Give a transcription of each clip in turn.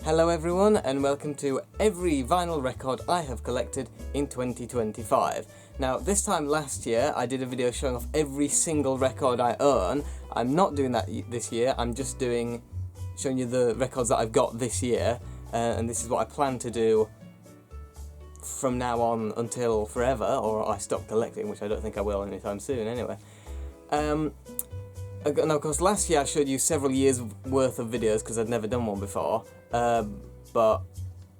Hello everyone, and welcome to every vinyl record I have collected in 2025. Now, this time last year I did a video showing off every single record I own. I'm not doing that this year, I'm just showing you the records that I've got this year, and this is what I plan to do from now on until forever, or I stop collecting, which I don't think I will anytime soon anyway. Now, of course, last year I showed you several years worth of videos because I'd never done one before, but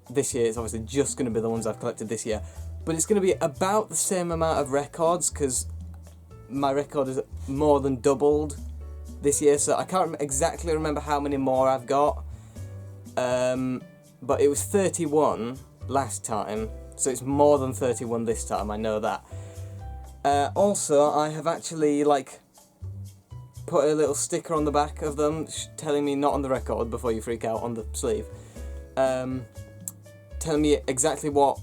this year it's obviously just going to be the ones I've collected this year. But it's going to be about the same amount of records because my record is more than doubled this year, so I can't exactly remember how many more I've got, but it was 31 last time, so it's more than 31 this time, I know that. Also, I have actually, put a little sticker on the back of them telling me, not on the record before you freak out, on the sleeve, telling me exactly what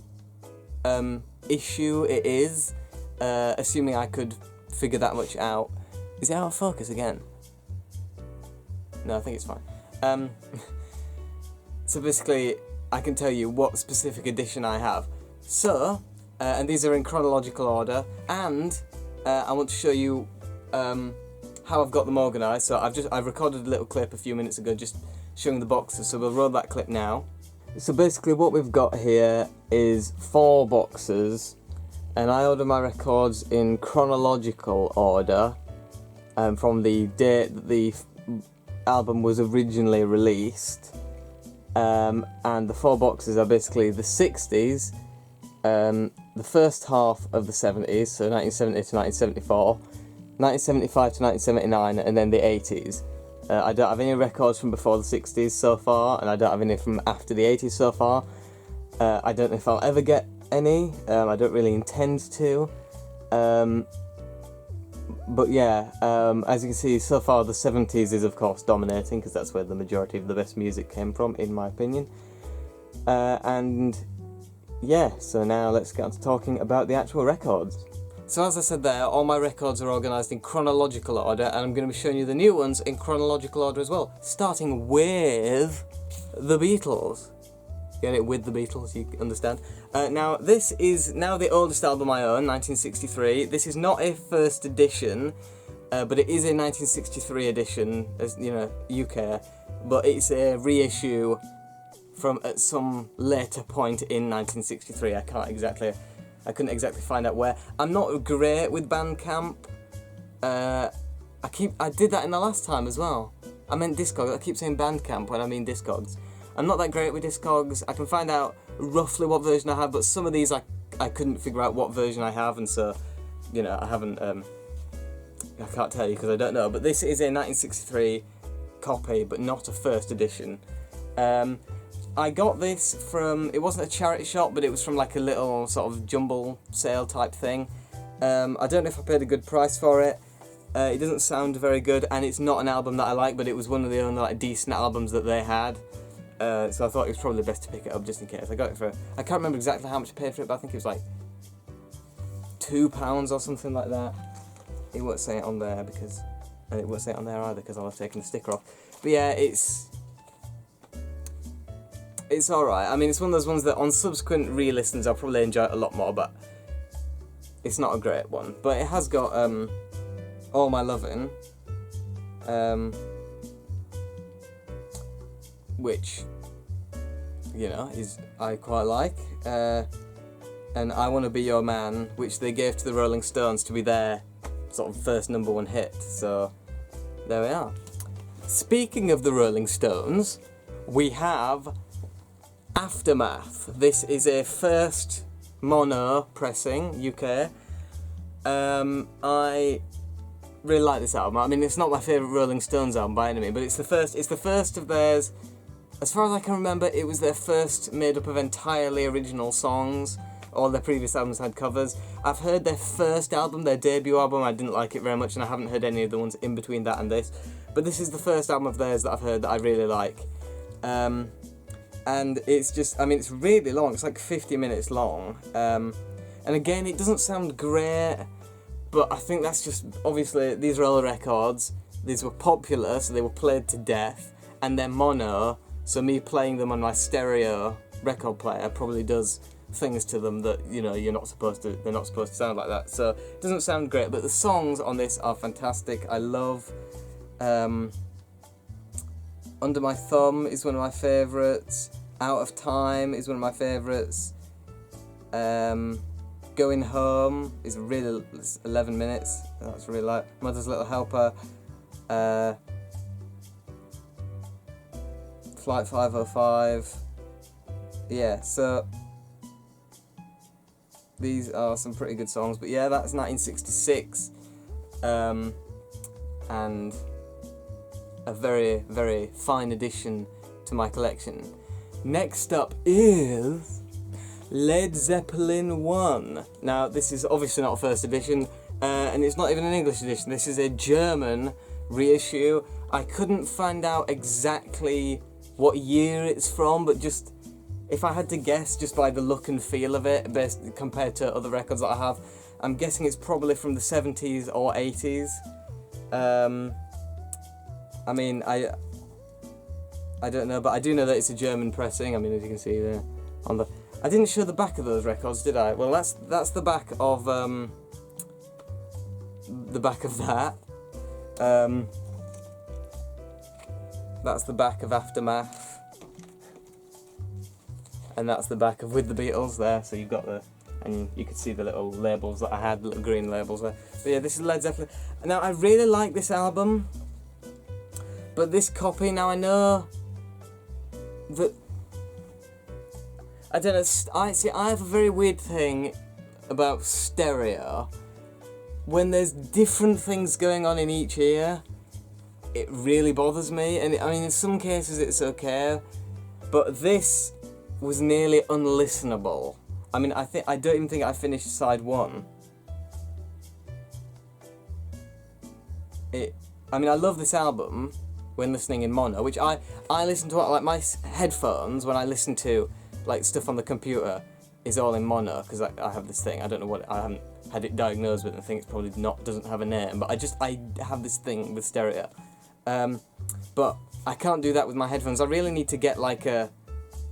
issue it is, assuming I could figure that much out. Is it out of focus again? No, I think it's fine. So basically I can tell you what specific edition I have. So, and these are in chronological order, and I want to show you how I've got them organised. So I've recorded a little clip a few minutes ago just showing the boxes, so we'll roll that clip now. So basically what we've got here is 4 boxes, and I order my records in chronological order from the date that the album was originally released, and the 4 boxes are basically the 60s, the first half of the 70s, so 1970 to 1974, 1975 to 1979, and then the 80s. I don't have any records from before the 60s so far, and I don't have any from after the 80s so far. I don't know if I'll ever get any, I don't really intend to. But yeah, as you can see, so far the 70s is of course dominating, because that's where the majority of the best music came from, in my opinion. And yeah, so now let's get on to talking about the actual records. So as I said there, all my records are organised in chronological order, and I'm going to be showing you the new ones in chronological order as well, starting with the Beatles. Get it? With the Beatles, you understand. Now, this is now the oldest album I own, 1963. This is not a first edition, but it is a 1963 edition, as you know, UK, but it's a reissue from at some later point in 1963. I couldn't exactly find out where. I'm not great with Bandcamp. I did that in the last time as well. I meant Discogs. I keep saying Bandcamp when I mean Discogs. I'm not that great with Discogs. I can find out roughly what version I have, but some of these I couldn't figure out what version I have, and so, you know, I haven't, I can't tell you because I don't know. But this is a 1963 copy, but not a first edition. I got this from, it wasn't a charity shop, but it was from like a little sort of jumble sale type thing. I don't know if I paid a good price for it. It doesn't sound very good, and it's not an album that I like, but it was one of the only decent albums that they had. So I thought it was probably best to pick it up just in case. I got it for, I can't remember exactly how much I paid for it, but I think it was like £2 or something like that. It won't say it on there because, and it won't say it on there either because I'll have taken the sticker off. But yeah, it's alright. I mean, it's one of those ones that on subsequent re-listens I'll probably enjoy it a lot more, but it's not a great one. But it has got All My Lovin', which, you know, I quite like, and I Wanna Be Your Man, which they gave to the Rolling Stones to be their sort of first #1 hit, so there we are. Speaking of the Rolling Stones, we have Aftermath. This is a first mono pressing, UK. I really like this album. I mean, it's not my favourite Rolling Stones album by any means, but it's the first of theirs. As far as I can remember, it was their first made up of entirely original songs. All their previous albums had covers. I've heard their first album, their debut album, I didn't like it very much, and I haven't heard any of the ones in between that and this. But this is the first album of theirs that I've heard that I really like. And it's just, I mean, it's really long, it's like 50 minutes long. And again, it doesn't sound great, but I think that's just, obviously, these are all records, these were popular, so they were played to death, and they're mono, So me playing them on my stereo record player probably does things to them that, you know, they're not supposed to sound like that. So it doesn't sound great, but the songs on this are fantastic. I love Under My Thumb is one of my favourites. Out of Time is one of my favourites. Going Home is really, it's 11 minutes. That's really like Mother's Little Helper. Flight 505. Yeah, so these are some pretty good songs. But yeah, that's 1966. And a very, very fine addition to my collection. Next up is Led Zeppelin 1. Now, this is obviously not a first edition, and it's not even an English edition. This is a German reissue. I couldn't find out exactly what year it's from, but just, if I had to guess just by the look and feel of it, best compared to other records that I have, I'm guessing it's probably from the 70s or 80s. I mean, I don't know, but I do know that it's a German pressing. I mean, as you can see there on the... I didn't show the back of those records, did I? Well, that's the back of that. That's the back of Aftermath, and that's the back of With the Beatles there. So you've got and you could see the little labels that I had, little green labels there. But yeah, this is Led Zeppelin. Now I really like this album, but this copy, now I know that, I don't know, I have a very weird thing about stereo. When there's different things going on in each ear, it really bothers me. And I mean, in some cases it's okay, but this was nearly unlistenable. I mean, I don't even think I finished side 1. I mean, I love this album when listening in mono, which I listen to, like my headphones when I listen to like stuff on the computer is all in mono, because I have this thing, I don't know what, I haven't had it diagnosed with, and I think it's probably doesn't have a name, but I have this thing with stereo. But I can't do that with my headphones. I really need to get like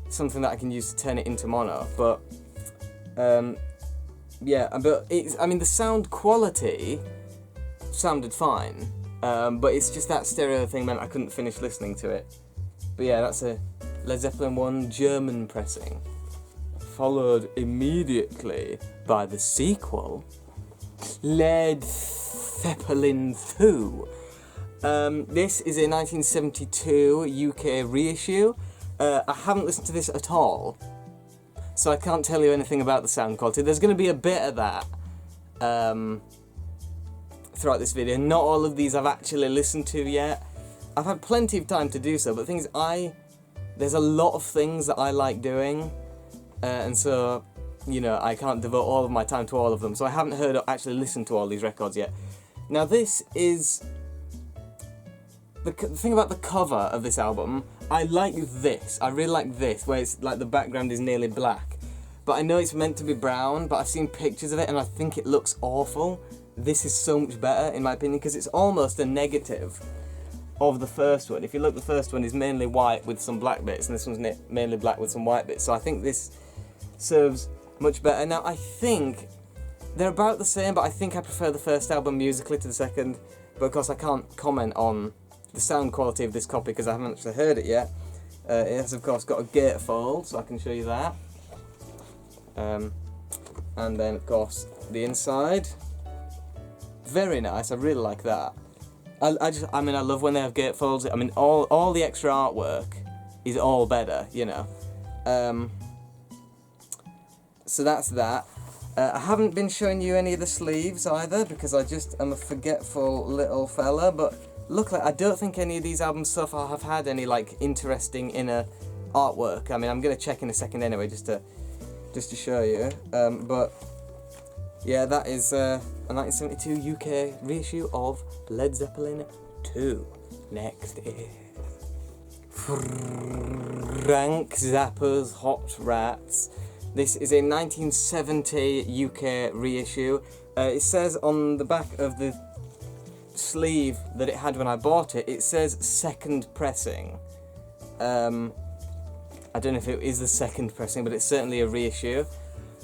something that I can use to turn it into mono, but yeah, but I mean, the sound quality sounded fine, but it's just that stereo thing meant I couldn't finish listening to it. But yeah, that's a Led Zeppelin 1 German pressing, followed immediately by the sequel, Led Zeppelin 2. This is a 1972 UK reissue. I haven't listened to this at all, so I can't tell you anything about the sound quality. There's going to be a bit of that throughout this video. Not all of these I've actually listened to yet. I've had plenty of time to do so, but the thing is, there's a lot of things that I like doing, and so, you know, I can't devote all of my time to all of them, so I haven't actually listened to all these records yet. Now, this is... The thing about the cover of this album, I like this. I really like this, where it's like the background is nearly black. But I know it's meant to be brown, but I've seen pictures of it and I think it looks awful. This is so much better, in my opinion, because it's almost a negative of the first one. If you look, the first one is mainly white with some black bits, and this one's mainly black with some white bits. So I think this serves much better. Now, I think they're about the same, but I think I prefer the first album musically to the second. But of course, I can't comment on the sound quality of this copy because I haven't actually heard it yet. It has, of course, got a gatefold, so I can show you that. And then, of course, the inside. Very nice. I really like that. I mean, I love when they have gatefolds. I mean, all the extra artwork is all better, you know. So that's that. I haven't been showing you any of the sleeves either because I just am a forgetful little fella, but luckily I don't think any of these albums so far have had any like interesting inner artwork. I mean, I'm gonna check in a second anyway just to show you. But yeah, that is a 1972 UK reissue of Led Zeppelin 2. Next is Frank Zappa's Hot Rats. This is a 1970 UK reissue. It says on the back of the sleeve that it had when I bought it, it says second pressing. I don't know if it is the second pressing, but it's certainly a reissue.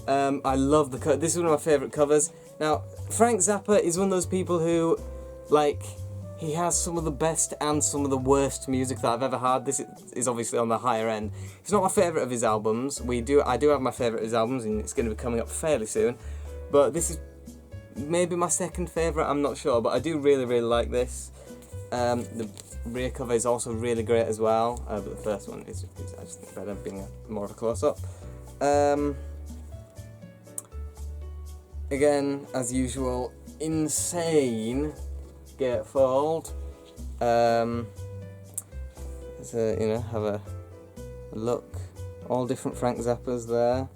I love the cover. This is one of my favourite covers. Now, Frank Zappa is one of those people who, like, he has some of the best and some of the worst music that I've ever had. This is obviously on the higher end. It's not my favourite of his albums. I do have my favourite of his albums, and it's going to be coming up fairly soon. But this is maybe my second favourite, I'm not sure, but I do really, really like this. The rear cover is also really great as well, but the first one is I just think better being more of a close-up. Again, as usual, insane gatefold. So, you know, have a look. All different Frank Zappas there.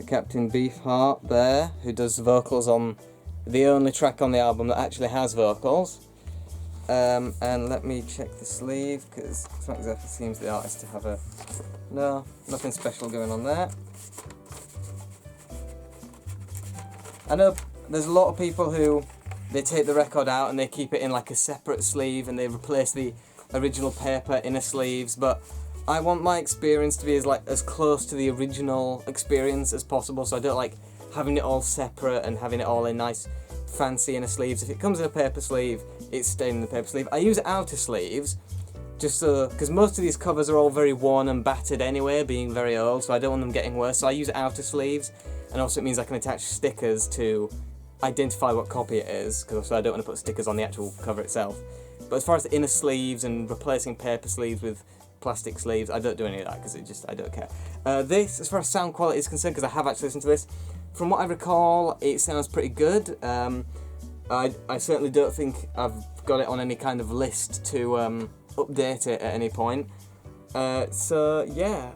Captain Beefheart there, who does vocals on the only track on the album that actually has vocals. And let me check the sleeve, because Frank Zappa seems the artist to have nothing special going on there. I know there's a lot of people who they take the record out and they keep it in like a separate sleeve and they replace the original paper inner sleeves, but I want my experience to be as close to the original experience as possible, so I don't like having it all separate and having it all in nice fancy inner sleeves. If it comes in a paper sleeve, it's staying in the paper sleeve. I use outer sleeves just so, because most of these covers are all very worn and battered anyway, being very old, so I don't want them getting worse, so I use outer sleeves, and also it means I can attach stickers to identify what copy it is, because also I don't want to put stickers on the actual cover itself. But as far as the inner sleeves and replacing paper sleeves with plastic sleeves, I don't do any of that, because I don't care. This, as far as sound quality is concerned, because I have actually listened to this, from what I recall, it sounds pretty good. I certainly don't think I've got it on any kind of list to update it at any point. So yeah,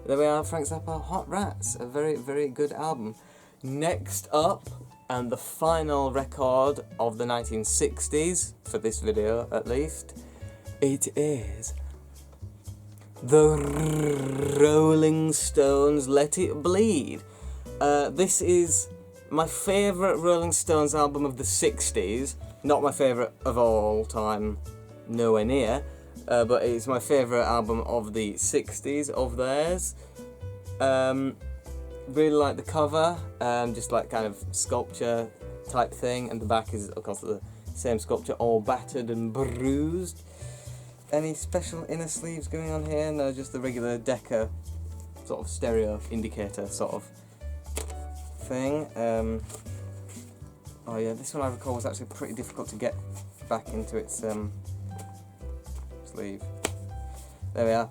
there we are, Frank Zappa, Hot Rats, a very, very good album. Next up, and the final record of the 1960s, for this video at least, it is the Rolling Stones' Let It Bleed. This is my favourite Rolling Stones album of the 60s, not my favourite of all time, nowhere near, but it's my favourite album of the 60s of theirs. Really like the cover, just like kind of sculpture type thing, and the back is of course the same sculpture, all battered and bruised. Any special inner sleeves going on here? No, just the regular Decca sort of stereo indicator sort of thing. Oh yeah, this one I recall was actually pretty difficult to get back into its sleeve. There we are.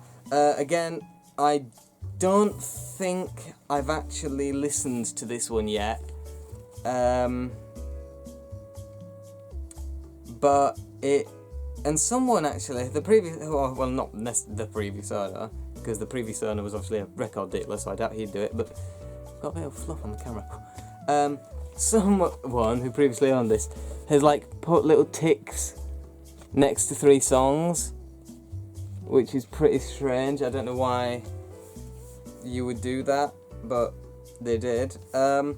Again, I don't think I've actually listened to this one yet, but it, and someone actually, the previous, well not the previous owner, because the previous owner was obviously a record dealer, so I doubt he'd do it, but got a bit of fluff on the camera. Someone who previously owned this has like put little ticks next to 3 songs, which is pretty strange. I don't know why you would do that, but they did. But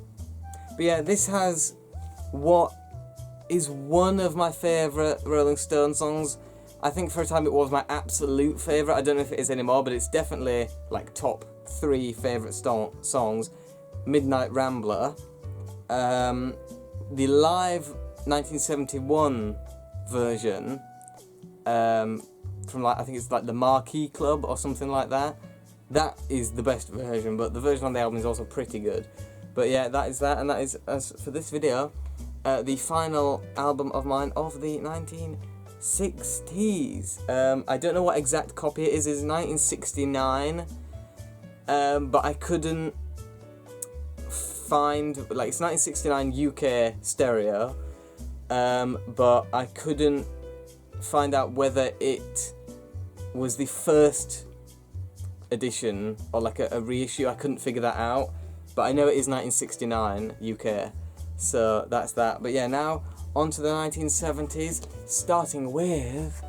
yeah, this has what is one of my favourite Rolling Stones songs. I think for a time it was my absolute favourite. I don't know if it is anymore, but it's definitely like top 3 favourite songs. Midnight Rambler. The live 1971 version, from like, I think it's like the Marquee Club or something like that. That is the best version, but the version on the album is also pretty good. But yeah, that is that, and that is, as for this video, the final album of mine of the 1960s. I don't know what exact copy it is. It's 1969, but I couldn't find, like, it's 1969 UK stereo, but I couldn't find out whether it was the first edition or like a reissue. I couldn't figure that out, but I know it is 1969 UK, so that's that. But yeah, now on to the 1970s, starting with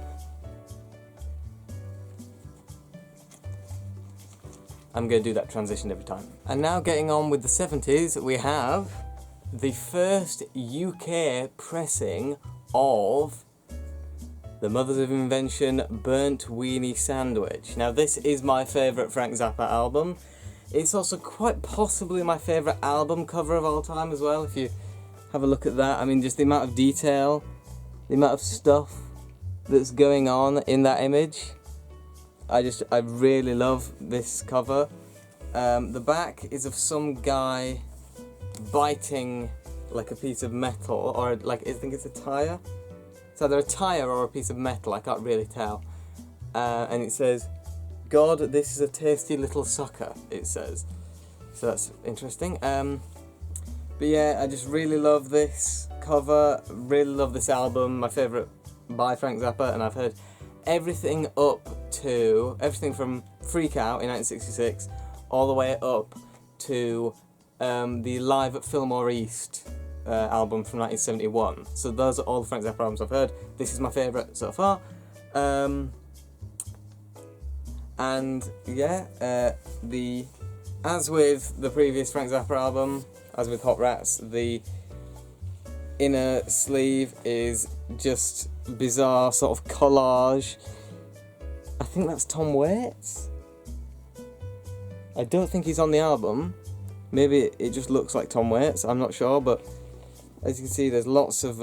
I'm going to do that transition every time. And now getting on with the 70s, we have the first UK pressing of the The Mothers of Invention Burnt Weenie Sandwich. Now this is my favourite Frank Zappa album. It's also quite possibly my favourite album cover of all time as well, if you have a look at that. I mean, just the amount of detail, the amount of stuff that's going on in that image. I really love this cover. The back is of some guy biting like a piece of metal, or like I think it's a tyre. It's either a tyre or a piece of metal, I can't really tell. And it says, "God, this is a tasty little sucker," it says. So that's interesting. But yeah, I just really love this cover, really love this album, my favourite by Frank Zappa, and I've heard everything from Freak Out in 1966 all the way up to the Live at Fillmore East album from 1971. So those are all the Frank Zappa albums I've heard. This is my favourite so far. And yeah, as with the previous Frank Zappa album, as with Hot Rats, the inner sleeve is just bizarre sort of collage. I think that's Tom Waits. I don't think he's on the album. Maybe it just looks like Tom Waits, I'm not sure, but as you can see there's lots of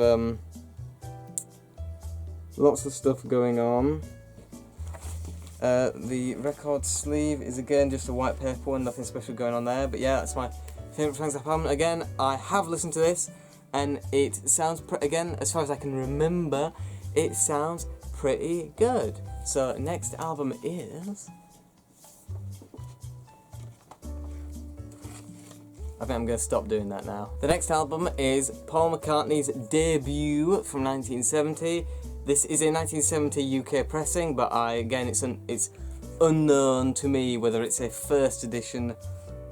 stuff going on. The record sleeve is again just a white paper one, nothing special going on there, but yeah, that's my favourite Frank Zappa album. Again, I have listened to this, and it sounds, again, as far as I can remember, it sounds pretty good. So, next album is... I think I'm going to stop doing that now. The next album is Paul McCartney's debut from 1970. This is a 1970 UK pressing, but it's unknown to me whether it's a first edition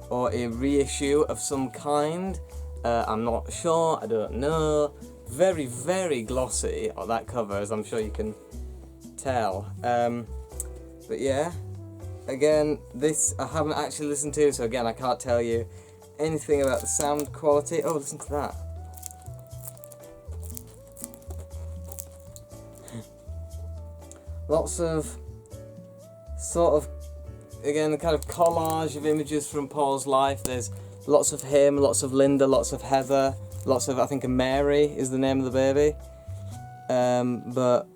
or a reissue of some kind. I'm not sure, I don't know. Very, very glossy on that cover, as I'm sure you can tell. But yeah, again, this I haven't actually listened to, so again, I can't tell you anything about the sound quality. Oh, listen to that. Lots of sort of, again, the kind of collage of images from Paul's life. There's lots of him, lots of Linda, lots of Heather, lots of, I think, Mary is the name of the baby. But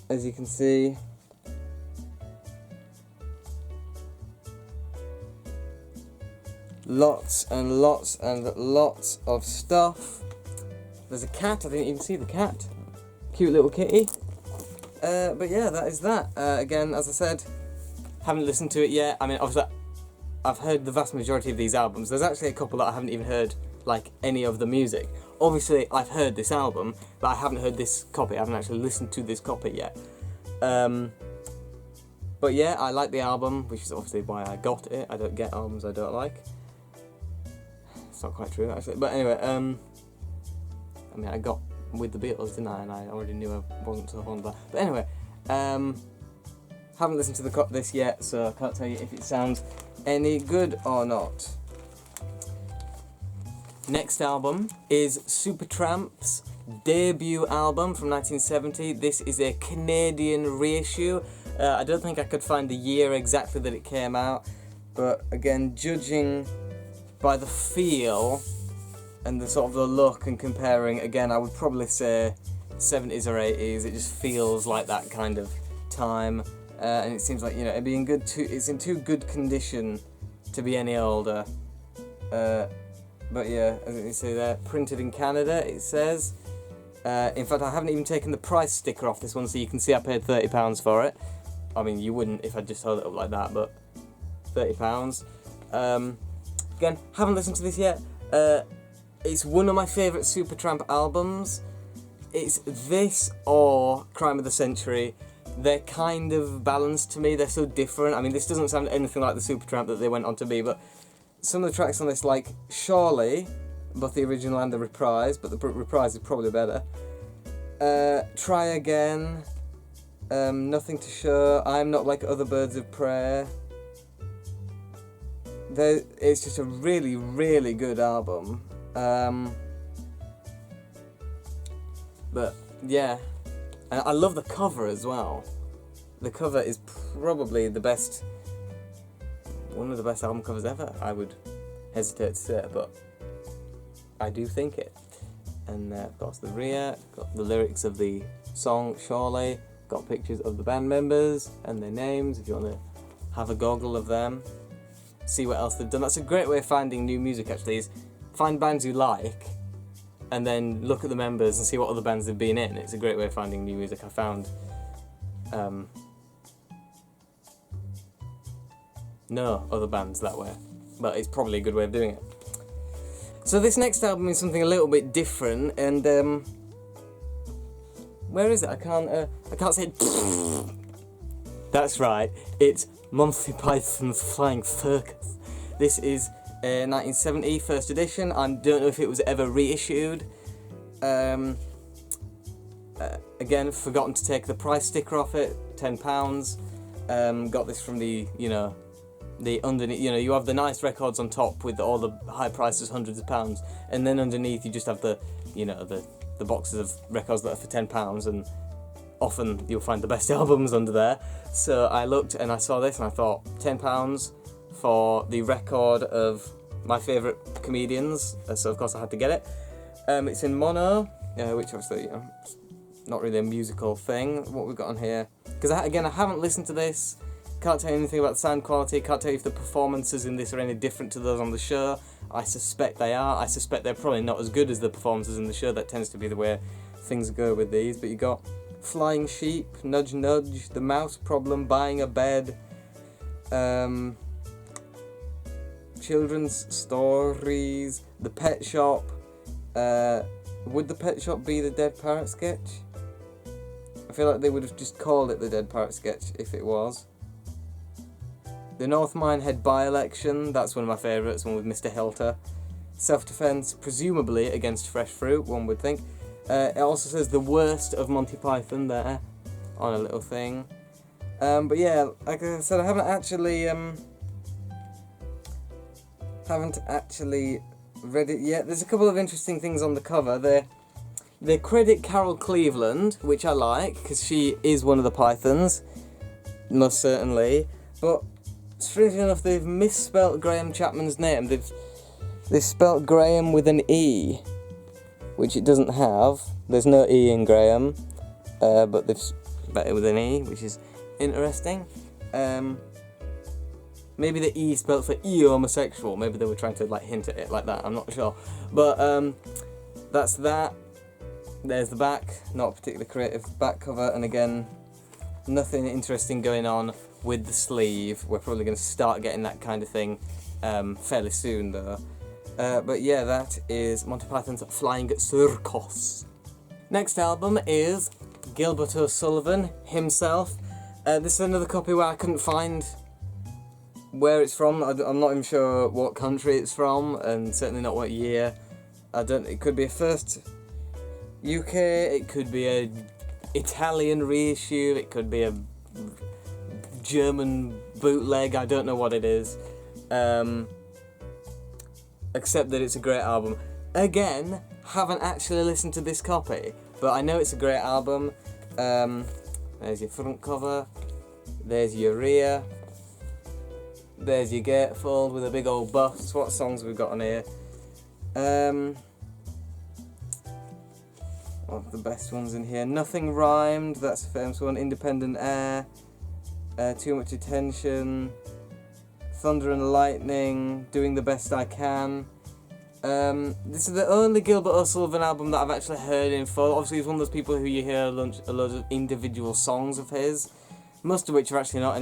as you can see, lots and lots and lots of stuff. There's a cat, I didn't even see the cat. Cute little kitty. But yeah, that is that. Again, as I said, haven't listened to it yet. I mean, obviously, I've heard the vast majority of these albums. There's actually a couple that I haven't even heard, like, any of the music. Obviously, I've heard this album, but I haven't heard this copy. I haven't actually listened to this copy yet. But yeah, I like the album, which is obviously why I got it. I don't get albums I don't like. It's not quite true, actually. But anyway, I mean, I got with the Beatles, didn't I? And I already knew I wasn't so fond of that. But anyway, haven't listened to this yet, so I can't tell you if it sounds any good or not. Next album is Supertramp's debut album from 1970. This is a Canadian reissue. I don't think I could find the year exactly that it came out, but again, judging by the feel and the sort of the look and comparing, again, I would probably say 70s or 80s. It just feels like that kind of time, and it seems like, you know, it'd be it's in too good condition to be any older. But yeah, as you see there, printed in Canada, it says. In fact, I haven't even taken the price sticker off this one, so you can see I paid £30 for it. I mean, you wouldn't if I just held it up like that, but £30. Again, haven't listened to this yet. It's one of my favourite Supertramp albums. It's this or Crime of the Century. They're kind of balanced to me. They're so different. I mean, this doesn't sound anything like the Supertramp that they went on to be, but some of the tracks on this, like Surely, both the original and the reprise, but the reprise is probably better. Try Again, Nothing to Show, I'm Not Like Other Birds of Prey. It's just a really, really good album. But yeah, And I love the cover as well. The cover is probably one of the best album covers ever. I would hesitate to say, but I do think it. And of course the rear, got the lyrics of the song Surely, got pictures of the band members and their names if you want to have a goggle of them, see what else they've done. That's a great way of finding new music actually, is find bands you like and then look at the members and see what other bands they've been in. It's a great way of finding new music. I found no other bands that way, but it's probably a good way of doing it. So this next album is something a little bit different, and where is it? I can't say it. That's right, it's Monty Python's Flying Circus. This is 1970 first edition. I don't know if it was ever reissued. Again, forgotten to take the price sticker off it, £10. Got this from the underneath, you have the nice records on top with all the high prices, hundreds of pounds, and then underneath you just have the boxes of records that are for £10, and often you'll find the best albums under there. So I looked and I saw this and I thought, £10 for the record of my favourite comedians, so of course I had to get it. It's in mono, which obviously not really a musical thing. What we've got on here, because I haven't listened to this, can't tell you anything about the sound quality, can't tell you if the performances in this are any different to those on the show. I suspect they are. I suspect they're probably not as good as the performances in the show. That tends to be the way things go with these. But you got Flying Sheep, Nudge Nudge, The Mouse Problem, Buying a Bed, Children's Stories, The Pet Shop. Would The Pet Shop be the Dead Parrot sketch? I feel like they would have just called it the Dead Parrot sketch if it was. The North Minehead by-election, that's one of my favourites, one with Mr. Helter. Self-defence, presumably against fresh fruit, one would think. It also says the worst of Monty Python there, on a little thing. But yeah, like I said, I haven't actually read it yet. There's a couple of interesting things on the cover. They credit Carol Cleveland, which I like, because she is one of the Pythons, most certainly. But strangely enough, they've misspelt Graham Chapman's name. They've spelt Graham with an E, which it doesn't have. There's no E in Graham, but they've spelled it with an E, which is interesting. Maybe the E spelled for e-homosexual. Maybe they were trying to hint at it like that. I'm not sure. But that's that. There's the back. Not a particularly creative back cover. And again, nothing interesting going on with the sleeve. We're probably going to start getting that kind of thing fairly soon, though. But yeah, that is Monty Python's Flying Circus. Next album is Gilbert O'Sullivan himself. This is another copy where I couldn't find where it's from. I'm not even sure what country it's from, and certainly not what year. It could be a first UK, it could be a Italian reissue, it could be a German bootleg, I don't know what it is. Except that it's a great album. Again, haven't actually listened to this copy, but I know it's a great album. There's your front cover, there's your rear, there's your gatefold with a big old bust. What songs have we got on here? One of the best ones in here. Nothing Rhymed, that's a famous one. Independent Air, Too Much Attention, Thunder and Lightning, Doing the Best I Can. This is the only Gilbert O'Sullivan album that I've actually heard in full. Obviously he's one of those people who you hear a load of individual songs of his, most of which are actually not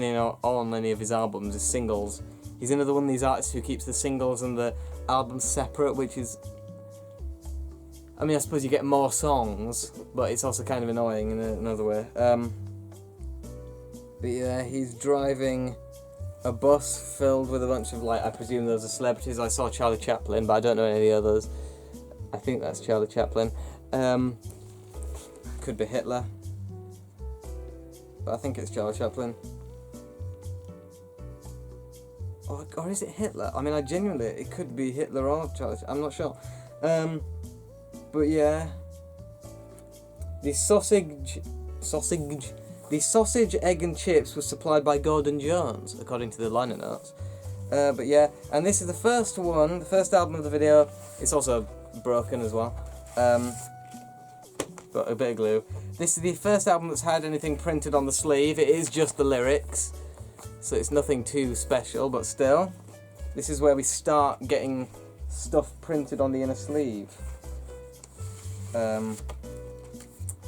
on any of his albums, as singles. He's another one of these artists who keeps the singles and the albums separate, which is, I mean, I suppose you get more songs, but it's also kind of annoying in another way. But yeah, he's driving a bus filled with a bunch of, I presume those are celebrities. I saw Charlie Chaplin, but I don't know any of the others. I think that's Charlie Chaplin. Could be Hitler, but I think it's Charlie Chaplin. Or is it Hitler? I mean, it could be Hitler or Charlie, I'm not sure. But yeah, the sausage sausage. The sausage, egg and chips was supplied by Gordon Jones, according to the liner notes. But yeah, and this is the first one, the first album of the video. It's also broken as well. Got a bit of glue. This is the first album that's had anything printed on the sleeve. It is just the lyrics, so it's nothing too special, but still. This is where we start getting stuff printed on the inner sleeve.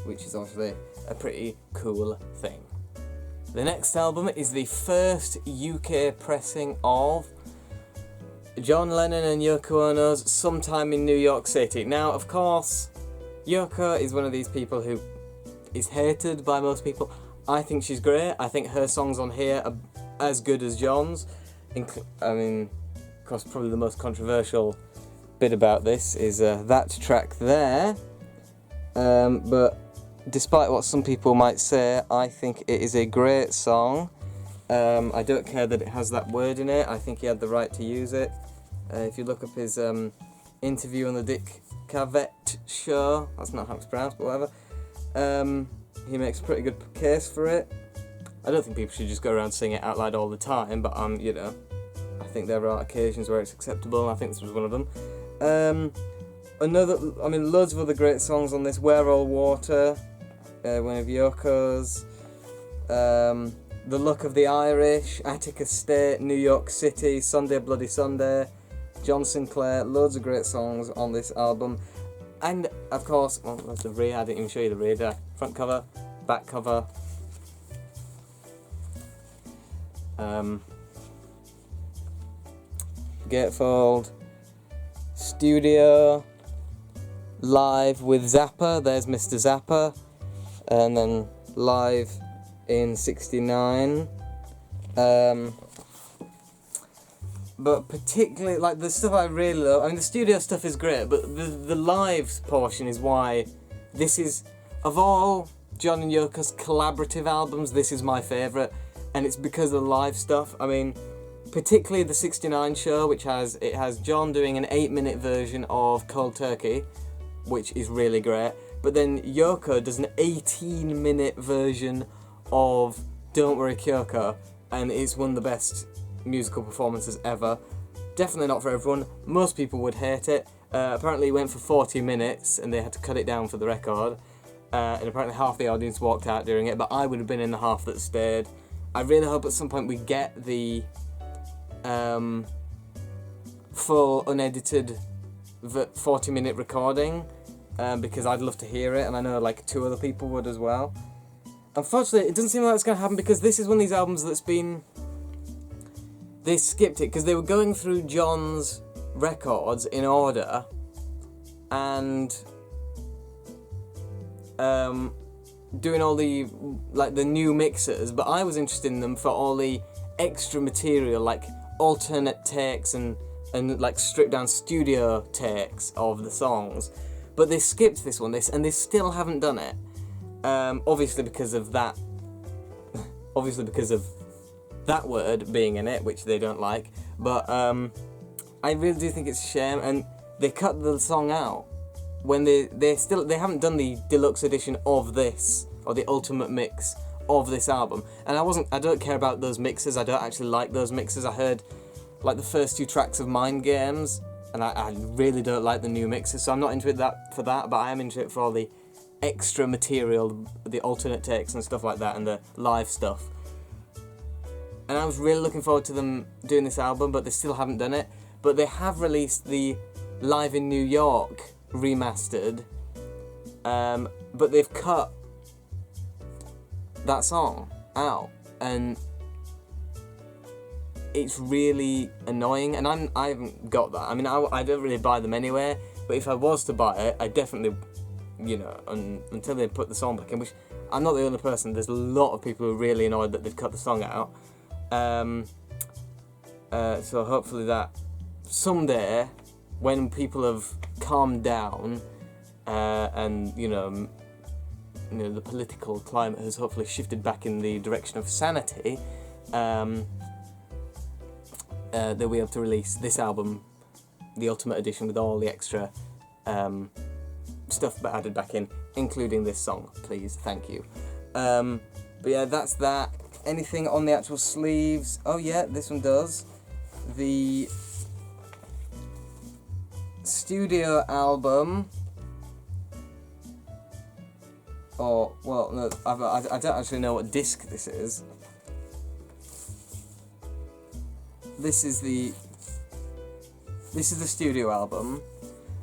Which is obviously a pretty cool thing. The next album is the first UK pressing of John Lennon and Yoko Ono's Sometime in New York City. Now, of course, Yoko is one of these people who is hated by most people. I think she's great. I think her songs on here are as good as John's. I mean, of course, probably the most controversial bit about this is that track there. But despite what some people might say, I think it is a great song. I don't care that it has that word in it. I think he had the right to use it. If you look up his interview on the Dick Cavett show, that's not how it's pronounced, but whatever, he makes a pretty good case for it. I don't think people should just go around singing it out loud all the time, but you know, I think there are occasions where it's acceptable, and I think this was one of them. Loads of other great songs on this. We're All Water, one of Yoko's. The Luck of the Irish, Attica State, New York City, Sunday Bloody Sunday, John Sinclair. Loads of great songs on this album. And, of course, well, that's the rear. I didn't even show you the rear, did I? Front cover, back cover. Gatefold. Studio. Live with Zappa. There's Mr. Zappa. And then live in '69. But particularly, like, the stuff I really love, I mean, the studio stuff is great, but the live portion is why this is, of all John and Yoko's collaborative albums, this is my favourite, and it's because of the live stuff. I mean, particularly the '69 show, which has John doing an 8-minute version of Cold Turkey, which is really great, but then Yoko does an 18-minute version of Don't Worry Kyoko, and it's one of the best musical performances ever. Definitely not for everyone. Most people would hate it. Apparently it went for 40 minutes and they had to cut it down for the record, and apparently half the audience walked out during it, but I would have been in the half that stayed. I really hope at some point we get the full unedited 40-minute recording, because I'd love to hear it, and I know like 2 other people would as well. Unfortunately, it doesn't seem like it's going to happen, because this is one of these albums that's been... They skipped it, because they were going through John's records in order, and doing all the, like, the new mixes, but I was interested in them for all the extra material, like alternate takes and like stripped down studio takes of the songs. But they skipped this one, and they still haven't done it. Obviously because of that word being in it, which they don't like. But I really do think it's a shame, and they cut the song out when they haven't done the deluxe edition of this, or the ultimate mix of this album. And I don't care about those mixes. I don't actually like those mixes. I heard like the first 2 tracks of Mind Games, and I really don't like the new mixes, so I'm not into it for that, but I am into it for all the extra material, the alternate takes and stuff like that, and the live stuff. And I was really looking forward to them doing this album, but they still haven't done it. But they have released the Live in New York remastered, but they've cut that song out, and it's really annoying, and I haven't got that. I mean, I don't really buy them anyway, but if I was to buy it, I definitely, you know, until they put the song back in, which I'm not the only person, there's a lot of people who are really annoyed that they've cut the song out. So hopefully that someday, when people have calmed down, and you know, the political climate has hopefully shifted back in the direction of sanity, they'll be able to release this album, the Ultimate Edition, with all the extra stuff added back in, including this song, please, thank you. But yeah, that's that. Anything on the actual sleeves? Oh yeah, this one does. The studio album. Or, well, no, I don't actually know what disc this is. This is the studio album.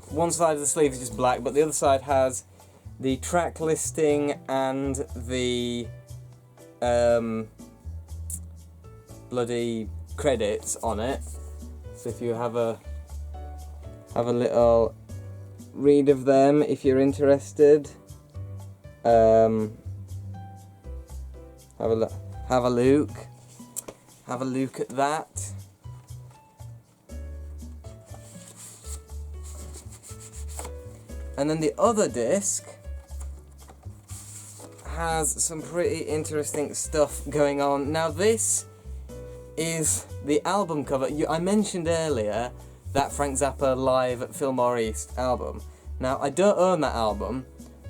One side of the sleeve is just black, but the other side has the track listing and the bloody credits on it. So if you have a little read of them, if you're interested, have a look at that. And then the other disc has some pretty interesting stuff going on. Now this is the album cover. I mentioned earlier that Frank Zappa live at Fillmore East album. Now I don't own that album,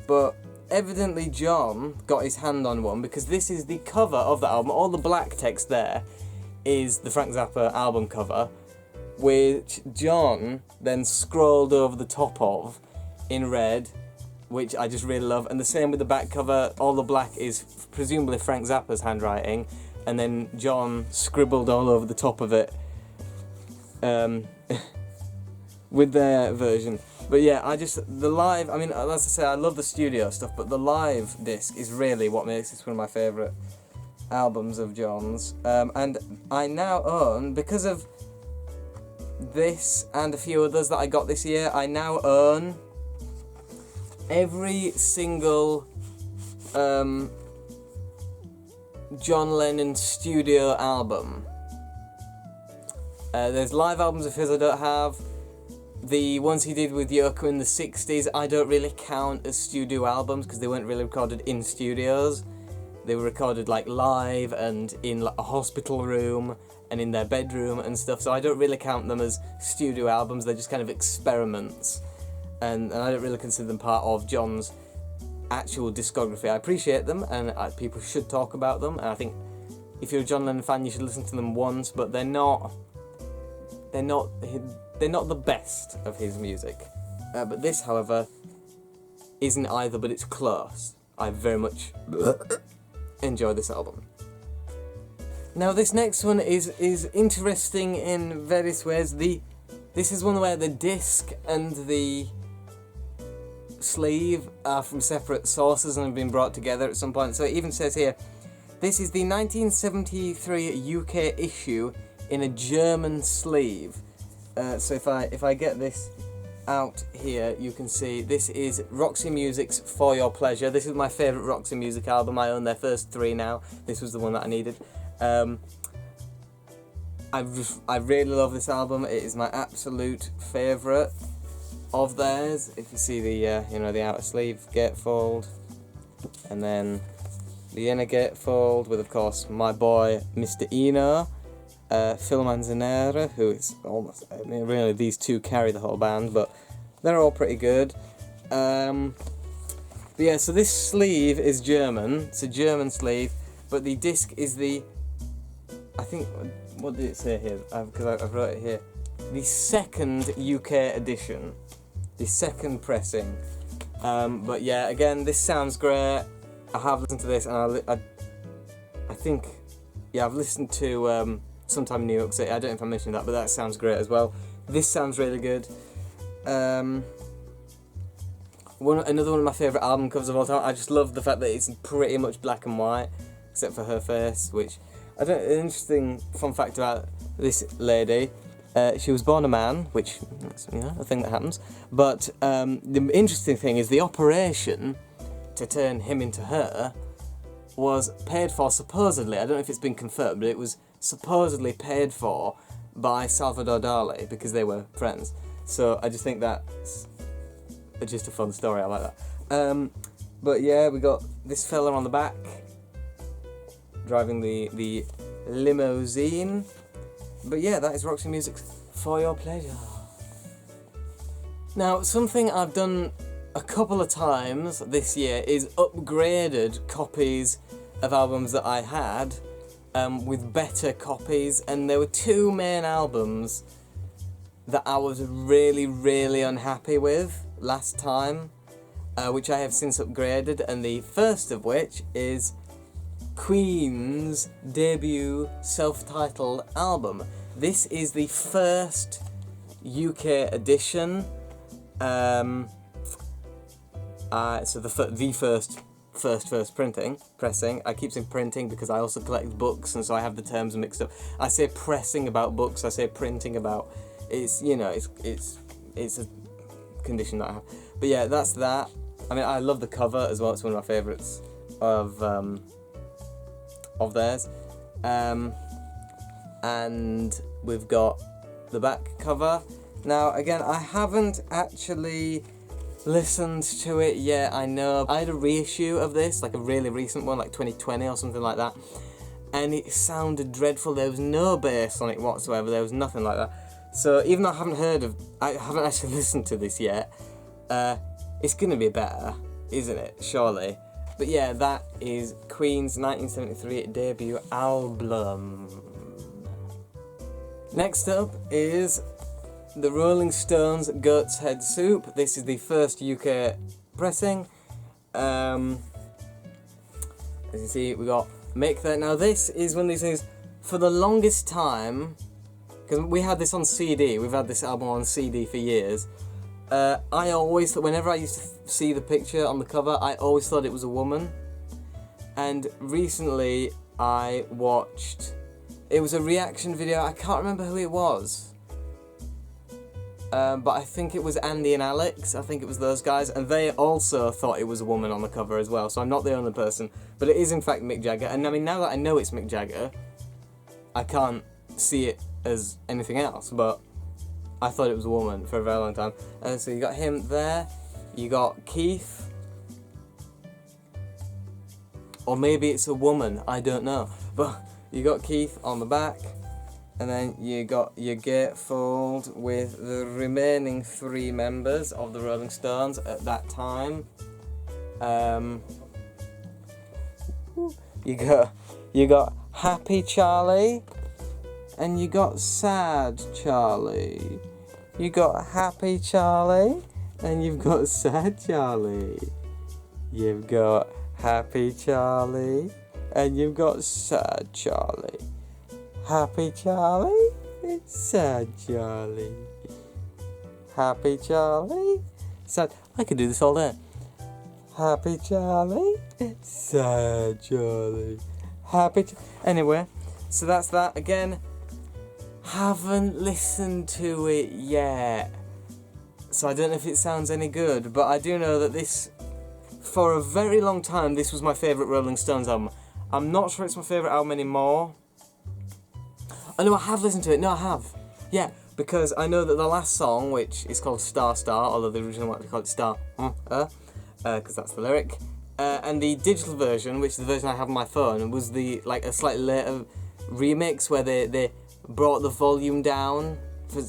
but evidently John got his hand on one because this is the cover of the album. All the black text there is the Frank Zappa album cover, which John then scrolled over the top of in red, which I just really love. And the same with the back cover. All the black is presumably Frank Zappa's handwriting, and then John scribbled all over the top of it with their version. But yeah, the live, I mean, as I say, I love the studio stuff, but the live disc is really what makes this one of my favourite albums of John's. And I now own, because of this and a few others that I got this year, I now own every single John Lennon studio album. There's live albums of his I don't have. The ones he did with Yoko in the 60s I don't really count as studio albums because they weren't really recorded in studios. They were recorded like live and in like a hospital room and in their bedroom and stuff, so I don't really count them as studio albums. They're just kind of experiments, and I don't really consider them part of John's actual discography. I appreciate them, and people should talk about them, and I think if you're a John Lennon fan you should listen to them once, but they're not the best of his music. But this, however, isn't either, but it's close. I very much enjoy this album. Now this next one is interesting in various ways. This is one where the disc and the sleeve are from separate sources and have been brought together at some point. So it even says here, this is the 1973 UK issue in a German sleeve. So if I get this out here, you can see this is Roxy Music's For Your Pleasure. This is my favourite Roxy Music album. I own their first three now. This was the one that I needed. I really love this album. It is my absolute favourite of theirs. If you see the the outer sleeve gatefold, and then the inner gatefold with, of course, my boy Mr. Eno, Phil Manzanera, who is almost, I mean, really these two carry the whole band, but they're all pretty good. But yeah, so this sleeve is German. It's a German sleeve, but the disc is the, I think, what did it say here? Because I wrote it here. The second UK edition. The second pressing. But yeah, again, this sounds great. I have listened to this, and I think, yeah, I've listened to Sometime in New York City. I don't know if I mentioned that, but that sounds great as well. This sounds really good. Another one of my favourite album covers of all time. I just love the fact that it's pretty much black and white, except for her face, which, an interesting fun fact about this lady, she was born a man, which is, a thing that happens, but the interesting thing is the operation to turn him into her was paid for, supposedly, I don't know if it's been confirmed, but it was supposedly paid for by Salvador Dali, because they were friends. So I just think that's just a fun story. I like that. But yeah, we got this fella on the back driving the limousine. But yeah, that is Roxy Music's For Your Pleasure. Now, something I've done a couple of times this year is upgraded copies of albums that I had with better copies, and there were two main albums that I was really, really unhappy with last time, which I have since upgraded, and the first of which is Queen's debut self-titled album. This is the first UK edition, so the first pressing. I keep saying printing because I also collect books, and so I have the terms mixed up. I say pressing about books, I say printing about, it's, you know, it's a condition that I have. But yeah, that's that. I mean, I love the cover as well. It's one of my favourites of theirs. And we've got the back cover. Now, again, I haven't actually listened to it yet. I know I had a reissue of this, like a really recent one, like 2020 or something like that, and it sounded dreadful. There was no bass on it whatsoever. There was nothing like that. So even though I haven't actually listened to this yet, it's gonna be better, isn't it? Surely. But yeah, that is Queen's 1973 debut album. Next up is the Rolling Stones' Goat's Head Soup. This is the first UK pressing. As you see, we got Make That. Now this is one of these things, for the longest time, because we had this on CD, we've had this album on CD for years, I always thought, whenever I used to see the picture on the cover, I always thought it was a woman. And recently I watched, it was a reaction video, I can't remember who it was, but I think it was Andy and Alex, I think it was those guys, and they also thought it was a woman on the cover as well, so I'm not the only person, but it is in fact Mick Jagger. And I mean, now that I know it's Mick Jagger, I can't see it as anything else, but I thought it was a woman for a very long time. So you got him there, you got Keith, or maybe it's a woman, I don't know, but you got Keith on the back, and then you got your gatefold with the remaining three members of the Rolling Stones at that time. You got Happy Charlie, and you got Sad Charlie. You got Happy Charlie, and you've got Sad Charlie. You've got Happy Charlie, and you've got Sad Charlie. Happy Charlie, Sad Charlie. Happy Charlie, sad. I could do this all day. Happy Charlie, Sad Charlie. Anyway, so that's that. Again, haven't listened to it yet, so I don't know if it sounds any good, but I do know that this, for a very long time, this was my favourite Rolling Stones album. I'm not sure it's my favourite album anymore. Oh no, I have listened to it. No, I have. Yeah, because I know that the last song, which is called Star Star, although the original one was called Star, because that's the lyric, and the digital version, which is the version I have on my phone, was the like a slightly later remix where they brought the volume down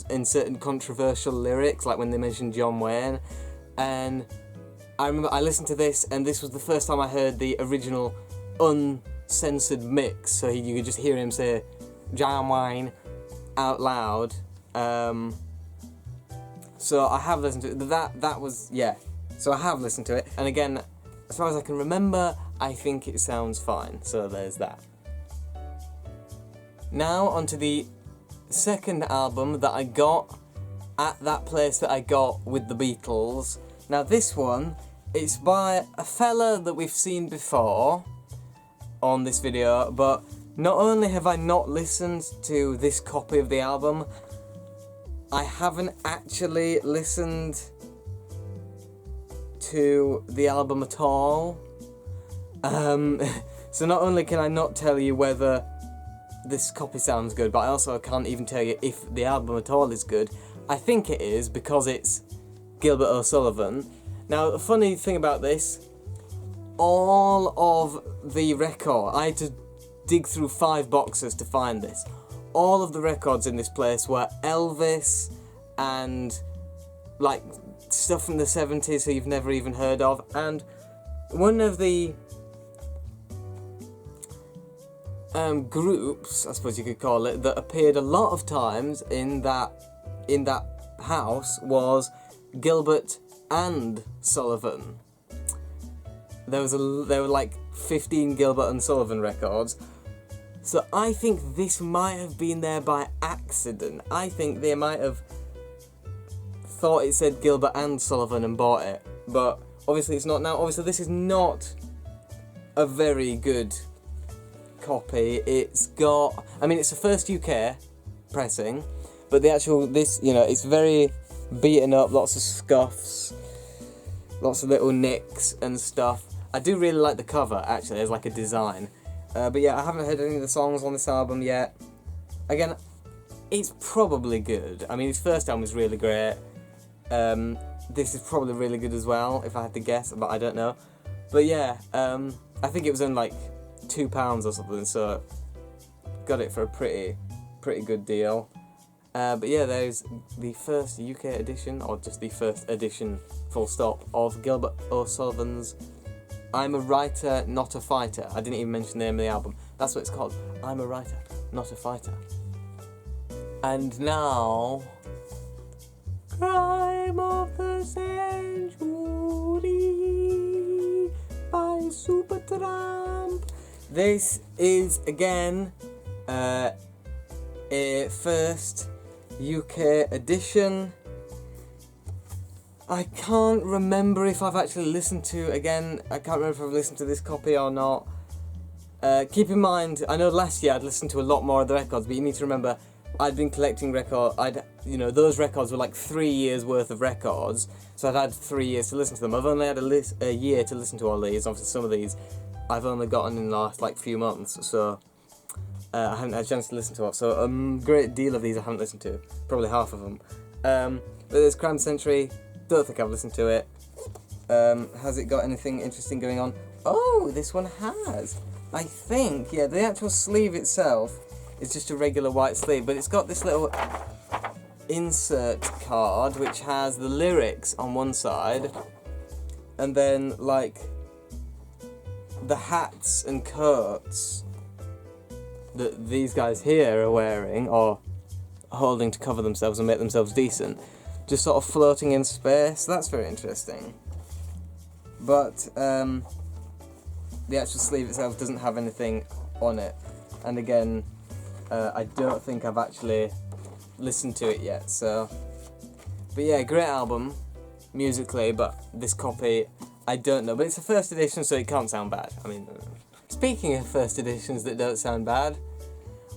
in certain controversial lyrics, like when they mentioned John Wayne. And I remember I listened to this, and this was the first time I heard the original uncensored mix, so you could just hear him say John Wayne out loud. So I have listened to it. That was, yeah. So I have listened to it, and again, as far as I can remember, I think it sounds fine. So there's that. Now onto the second album that I got at that place that I got with the Beatles. Now this one, it's by a fella that we've seen before on this video, but not only have I not listened to this copy of the album, I haven't actually listened to the album at all. So not only can I not tell you whether this copy sounds good, but I also can't even tell you if the album at all is good. I think it is, because it's Gilbert O'Sullivan. Now, the funny thing about this, all of the record, I had to dig through 5 boxes to find this. All of the records in this place were Elvis and like stuff from the 70s who you've never even heard of, and one of the groups, I suppose you could call it, that appeared a lot of times in that house was Gilbert and Sullivan. There were like 15 Gilbert and Sullivan records. So I think this might have been there by accident. I think they might have thought it said Gilbert and Sullivan and bought it. But obviously it's not now. Obviously this is not a very good copy. It's got, I mean, it's the first UK pressing, but the actual, it's very beaten up, lots of scuffs, lots of little nicks and stuff. I do really like the cover, actually, as like a design. But yeah, I haven't heard any of the songs on this album yet. Again, it's probably good. I mean, his first album was really great. This is probably really good as well, if I had to guess, but I don't know. But yeah, I think it was only like £2 or something, so got it for a pretty good deal. But yeah, there's the first UK edition, or just the first edition, full stop, of Gilbert O'Sullivan's I'm a Writer, Not a Fighter. I didn't even mention the name of the album. That's what it's called. I'm a Writer, Not a Fighter. And now, Crime of the Century by Supertramp. This is, again, a first UK edition. I can't remember if I've actually listened to, again, I can't remember if I've listened to this copy or not. Keep in mind, I know last year I'd listened to a lot more of the records, but you need to remember, I'd been collecting records, those records were like 3 years worth of records, so I'd had 3 years to listen to them. I've only had a year to listen to all these. Obviously some of these I've only gotten in the last like few months, so I haven't had a chance to listen to it. So a great deal of these I haven't listened to, probably half of them. But there's Crime Century. Don't think I've listened to it. Has it got anything interesting going on? Oh, this one has. I think, yeah, the actual sleeve itself is just a regular white sleeve, but it's got this little insert card which has the lyrics on one side, and then like the hats and coats that these guys here are wearing or holding to cover themselves and make themselves decent, just sort of floating in space. That's very interesting. But the actual sleeve itself doesn't have anything on it. And again, I don't think I've actually listened to it yet, so... But yeah, great album, musically, but this copy, I don't know. But it's a first edition, so it can't sound bad. I mean, speaking of first editions that don't sound bad,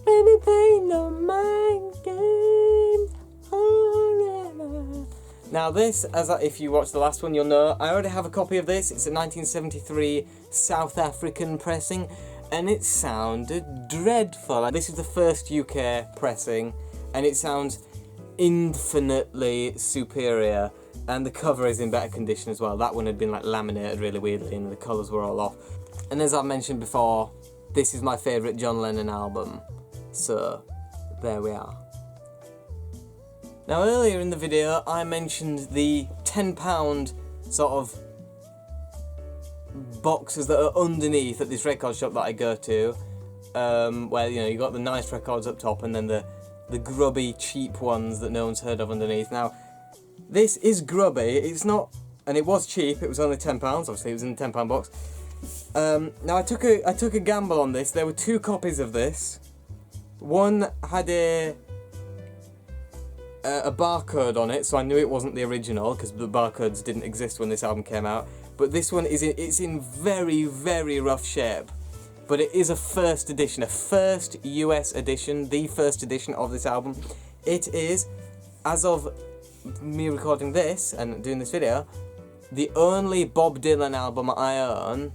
maybe they know mind games forever. Now this, if you watched the last one, you'll know, I already have a copy of this. It's a 1973 South African pressing, and it sounded dreadful. This is the first UK pressing, and it sounds infinitely superior, and the cover is in better condition as well. That one had been like laminated really weirdly, and the colours were all off. And as I've mentioned before, this is my favourite John Lennon album, so there we are. Now earlier in the video I mentioned the £10 sort of boxes that are underneath at this record shop that I go to, where you got the nice records up top and then the grubby cheap ones that no one's heard of underneath. Now this is grubby, it's not, and it was cheap, it was only £10, obviously it was in the £10 box. Now I took a gamble on this. There were 2 copies of this. One had a barcode on it, so I knew it wasn't the original because the barcodes didn't exist when this album came out. But this one it's in very, very rough shape. But it is a first edition, a first US edition, the first edition of this album. It is, as of me recording this and doing this video, the only Bob Dylan album I own.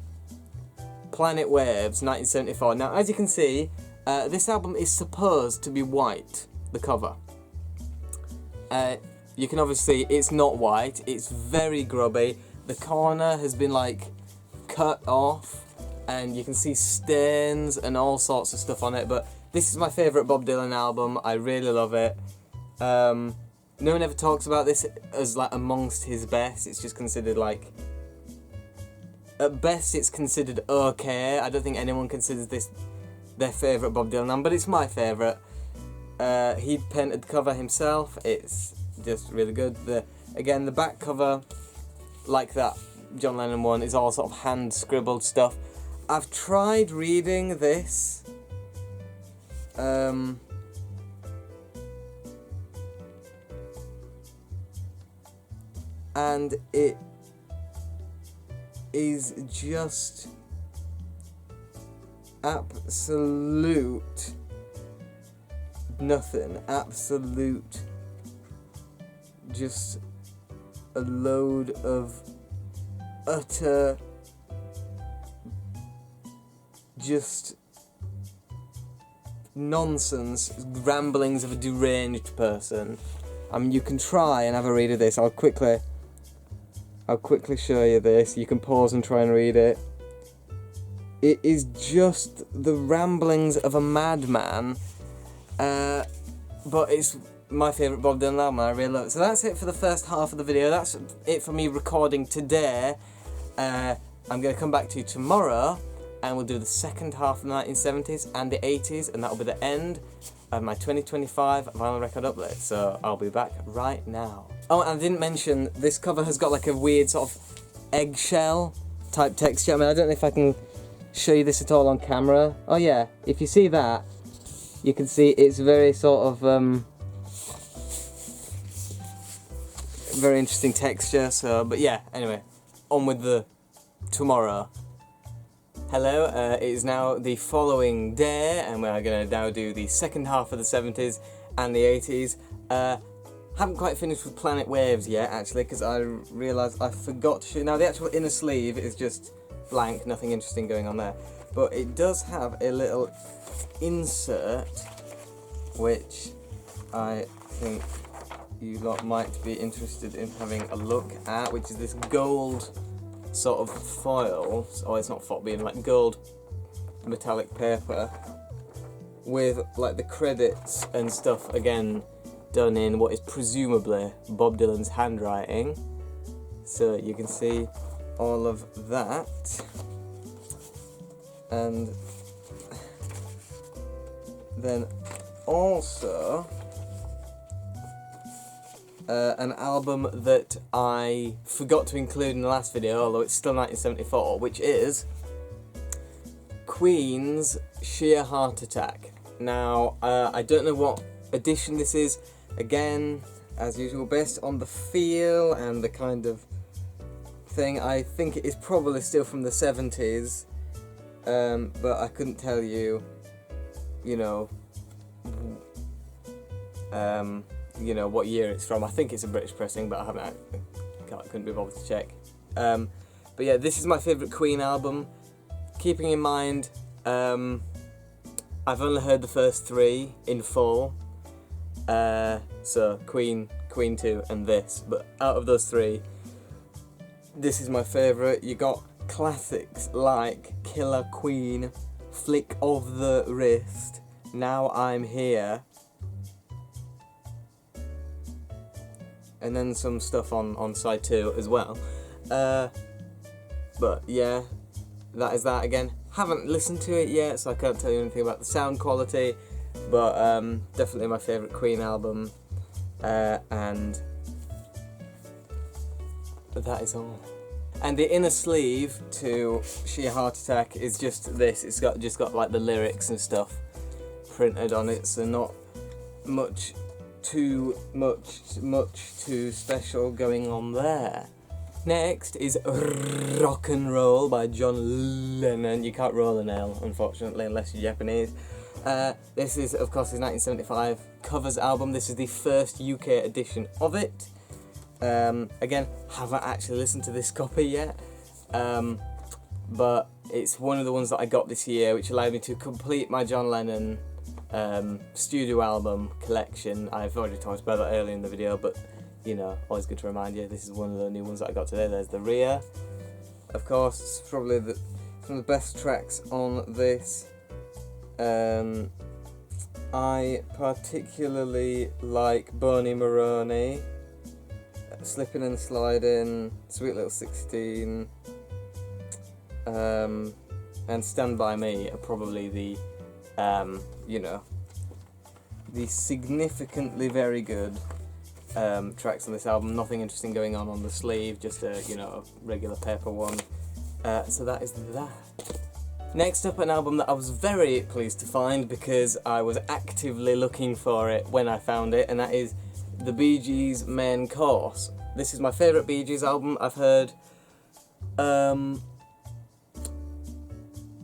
Planet Waves, 1974. Now, as you can see, this album is supposed to be white, the cover. You can obviously, it's not white, it's very grubby. The corner has been like cut off, and you can see stains and all sorts of stuff on it, but this is my favourite Bob Dylan album. I really love it. no one ever talks about this as like amongst his best. It's just considered like, at best it's considered okay. I don't think anyone considers this their favourite Bob Dylan album, but it's my favourite. He painted the cover himself. It's just really good. The back cover, like that John Lennon one, is all sort of hand scribbled stuff. I've tried reading this. And it is just absolute nothing. Absolute, just a load of utter, just nonsense, ramblings of a deranged person. I mean, you can try and have a read of this. I'll quickly show you this. You can pause and try and read it. It is just the ramblings of a madman, but it's my favourite Bob Dylan album. I really love it. So that's it for the first half of the video. That's it for me recording today. I'm going to come back to you tomorrow, and we'll do the second half of the 1970s and the 80s, and that'll be the end of my 2025 vinyl record upload. So I'll be back right now. Oh, and I didn't mention, this cover has got like a weird sort of eggshell type texture. I mean, I don't know if I can show you this at all on camera. Oh yeah, if you see that, you can see it's very sort of, very interesting texture. So, but yeah, anyway, on with the tomorrow. Hello, it is now the following day, and we're going to now do the second half of the 70s and the 80s. Haven't quite finished with Planet Waves yet, actually, because I realised I forgot to show. Now, the actual inner sleeve is just blank, nothing interesting going on there. But it does have a little insert, which I think you lot might be interested in having a look at, which is this gold sort of foil, or it's not foil, being like gold metallic paper with like the credits and stuff again done in what is presumably Bob Dylan's handwriting. So you can see all of that, and then also an album that I forgot to include in the last video, although it's still 1974, which is Queen's Sheer Heart Attack. Now, I don't know what edition this is. Again, as usual, based on the feel and the kind of thing, I think it is probably still from the 70s, but I couldn't tell you, you know, what year it's from. I think it's a British pressing, but I couldn't be bothered to check. But yeah, this is my favourite Queen album. Keeping in mind, I've only heard the first three in full. So Queen 2 and this, but out of those three, this is my favourite. You got classics like Killer Queen, Flick of the Wrist, Now I'm Here, and then some stuff on side 2 as well. But yeah, that is that again. Haven't listened to it yet, so I can't tell you anything about the sound quality, but definitely my favourite Queen album, and that is all. And the inner sleeve to Sheer Heart Attack is just this. It's just got like the lyrics and stuff printed on it, so not much too special going on there. Next is Rock and Roll by John Lennon. You can't roll an L, unfortunately, unless you're Japanese. This is, of course, his 1975 covers album. This is the first UK edition of it. Again, haven't actually listened to this copy yet, but it's one of the ones that I got this year, which allowed me to complete my John Lennon studio album collection. I've already talked about that earlier in the video, but you know, always good to remind you, this is one of the new ones that I got today. There's the rear, of course. It's probably some of the best tracks on this. I particularly like Boney Maroney, Slippin' and Slidin', Sweet Little 16, and Stand By Me are probably the, the significantly very good tracks on this album. Nothing interesting going on the sleeve, just a, a regular paper one. So that is that. Next up, an album that I was very pleased to find because I was actively looking for it when I found it, and that is the Bee Gees' Main Course. This is my favourite Bee Gees album. I've heard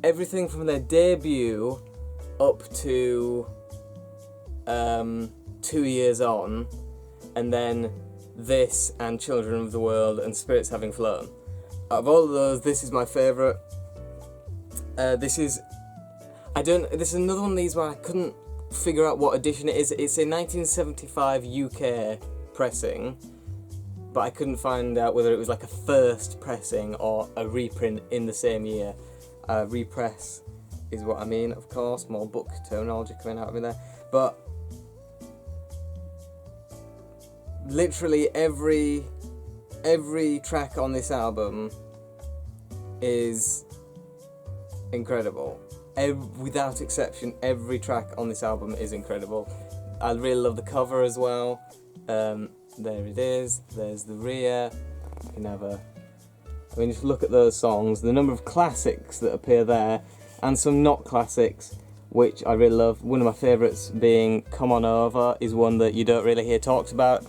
everything from their debut up to 2 years on, and then this and Children of the World and Spirits Having Flown. Out of all of those, this is my favourite. This is another one of these where I couldn't figure out what edition it is. It's a 1975 UK pressing, but I couldn't find out whether it was like a first pressing or a reprint in the same year. Repress is what I mean, of course. More book terminology coming out of me there. But literally every track on this album is incredible. Without exception, every track on this album is incredible. I really love the cover as well. There it is. There's the rear. You can have just look at those songs. The number of classics that appear there, and some not classics, which I really love. One of my favourites being Come On Over is one that you don't really hear talked about.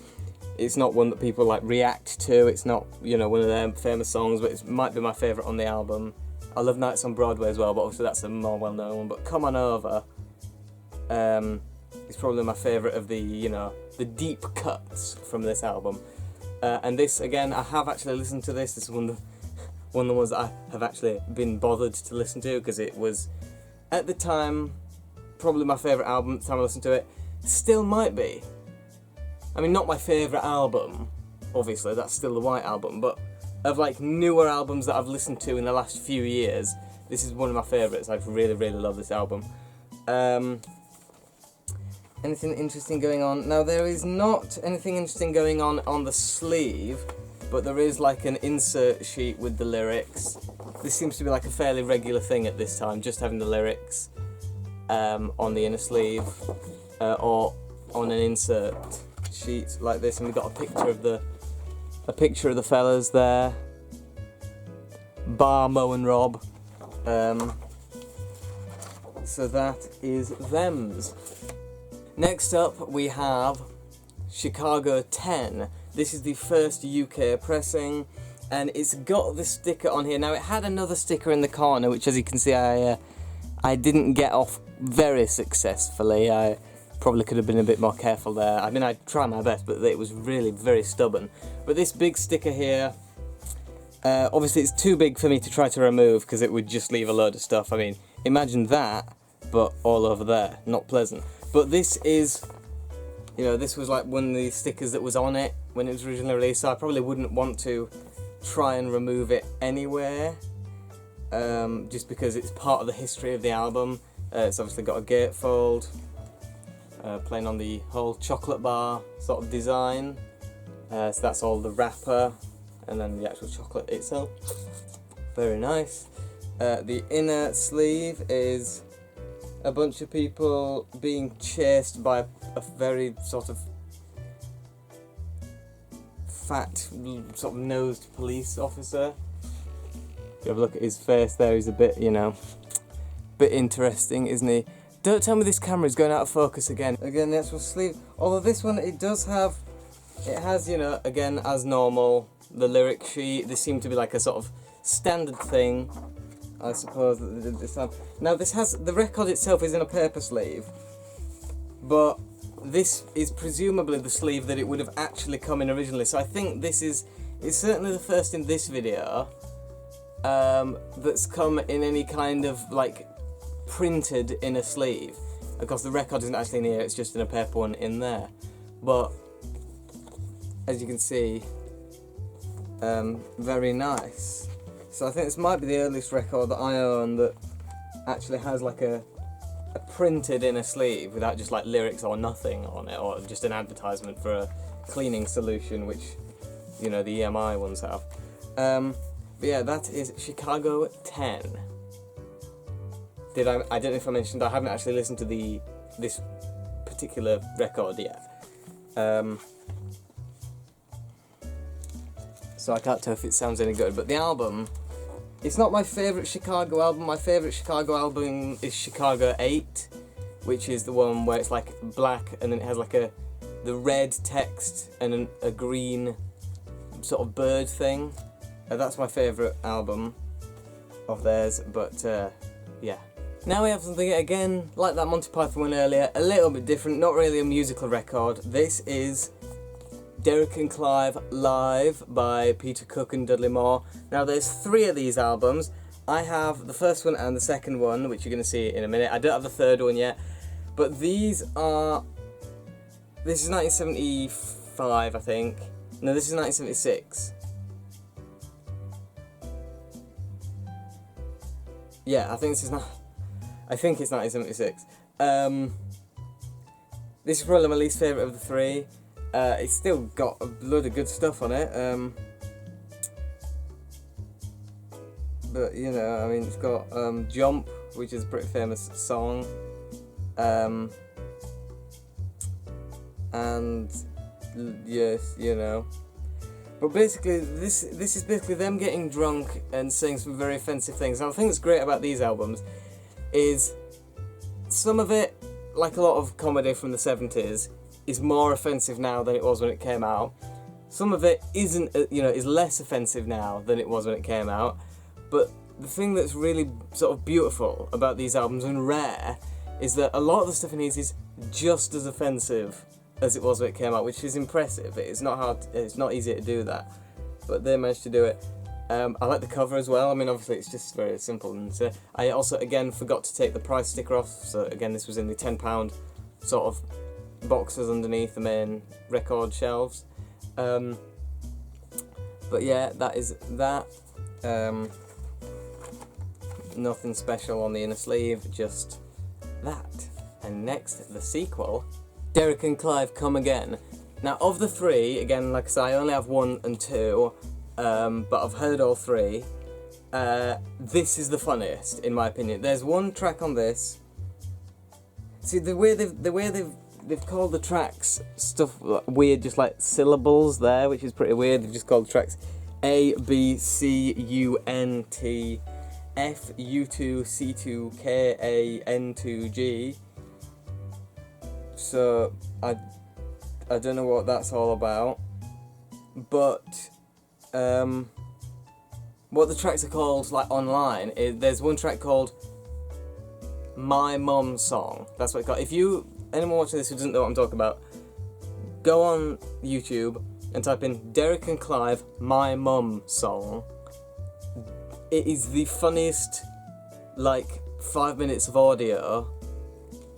It's not one that people react to. It's not, one of their famous songs, but it might be my favourite on the album. I love Nights on Broadway as well, but obviously that's a more well-known one. But Come On Over is probably my favourite of the, the deep cuts from this album. And this, again, I have actually listened to this. This is one of the ones that I have actually been bothered to listen to, because it was, at the time, probably my favourite album at the time I listened to it. Still might be. I mean, not my favourite album, obviously, that's still the White Album, but of newer albums that I've listened to in the last few years, this is one of my favourites. I really, really love this album. Anything interesting going on? Now, there is not anything interesting going on the sleeve, but there is an insert sheet with the lyrics. This seems to be a fairly regular thing at this time, just having the lyrics on the inner sleeve or on an insert sheet like this, and we've got a picture of the fellas there, Bar, Mo and Rob. So that is thems. Next up we have Chicago 10. This is the first UK pressing, and it's got the sticker on here. Now, it had another sticker in the corner, which, as you can see, I didn't get off very successfully. I probably could have been a bit more careful there. I mean, I tried my best, but it was really very stubborn. But this big sticker here, obviously it's too big for me to try to remove, because it would just leave a load of stuff. I mean, imagine that, but all over there. Not pleasant. But this is, this was one of the stickers that was on it when it was originally released, so I probably wouldn't want to try and remove it anywhere, just because it's part of the history of the album. It's obviously got a gatefold, playing on the whole chocolate bar sort of design. So that's all the wrapper, and then the actual chocolate itself. Very nice. The inner sleeve is a bunch of people being chased by a very sort of fat, sort of nosed police officer. If you have a look at his face there, he's a bit, bit interesting, isn't he? Don't tell me this camera is going out of focus again. Again, the actual sleeve. Although this one, it has, again, as normal, the lyric sheet. This seemed to be a sort of standard thing, I suppose, that they did this time. Now, the record itself is in a paper sleeve, but this is presumably the sleeve that it would have actually come in originally. So I think it's certainly the first in this video that's come in any kind of printed in a sleeve. Of course, the record isn't actually in here, it's just in a paper one in there. But as you can see, very nice. So I think this might be the earliest record that I own that actually has a printed in a sleeve without just like lyrics or nothing on it, or just an advertisement for a cleaning solution, which, you know, the EMI ones have. But yeah, that is Chicago 10. I don't know if I mentioned, I haven't actually listened to this particular record yet. So I can't tell if it sounds any good, but the album, it's not my favourite Chicago album. My favourite Chicago album is Chicago 8, which is the one where it's like black and then it has like the red text and a green sort of bird thing. That's my favourite album of theirs, but yeah. Now we have something, again, like that Monty Python one earlier, a little bit different, not really a musical record. This is Derek and Clive Live by Peter Cook and Dudley Moore. Now there's 3 of these albums. I have the first one and the second one, which you're going to see in a minute. I don't have the third one yet, but this is 1975, I think. No, this is 1976. Yeah, I think it's 1976. This is probably my least favourite of the 3. It's still got a load of good stuff on it. But, you know, I mean, it's got Jump, which is a pretty famous song. And, yes, you know. But basically, this is basically them getting drunk and saying some very offensive things. Now, the thing that's great about these albums is some of it, like a lot of comedy from the 70s, is more offensive now than it was when it came out. Some of it isn't, is less offensive now than it was when it came out. But the thing that's really sort of beautiful about these albums and rare is that a lot of the stuff in these is just as offensive as it was when it came out, which is impressive. It's not hard, it's not easy to do that, but they managed to do it. I like the cover as well. I mean, obviously it's just very simple, and I also again forgot to take the price sticker off, so again this was in the £10 sort of boxes underneath the main record shelves. But yeah, that is that. Nothing special on the inner sleeve, just that. And next, the sequel, Derek and Clive Come Again. Now, of the 3, again, like I say, I only have 1 and 2, but I've heard all 3. This is the funniest, in my opinion. There's one track on this. See, the way they've called the tracks stuff weird, just like syllables there, which is pretty weird. They've just called the tracks A, B, C, U, N, T, F, U2, C2, K, A, N2, G. So, I don't know what that's all about. But, what the tracks are called, like, online, there's one track called My Mum's Song. That's what it's called. If anyone watching this who doesn't know what I'm talking about, go on YouTube and type in Derek and Clive My Mum Song. It is the funniest, like, 5 minutes of audio,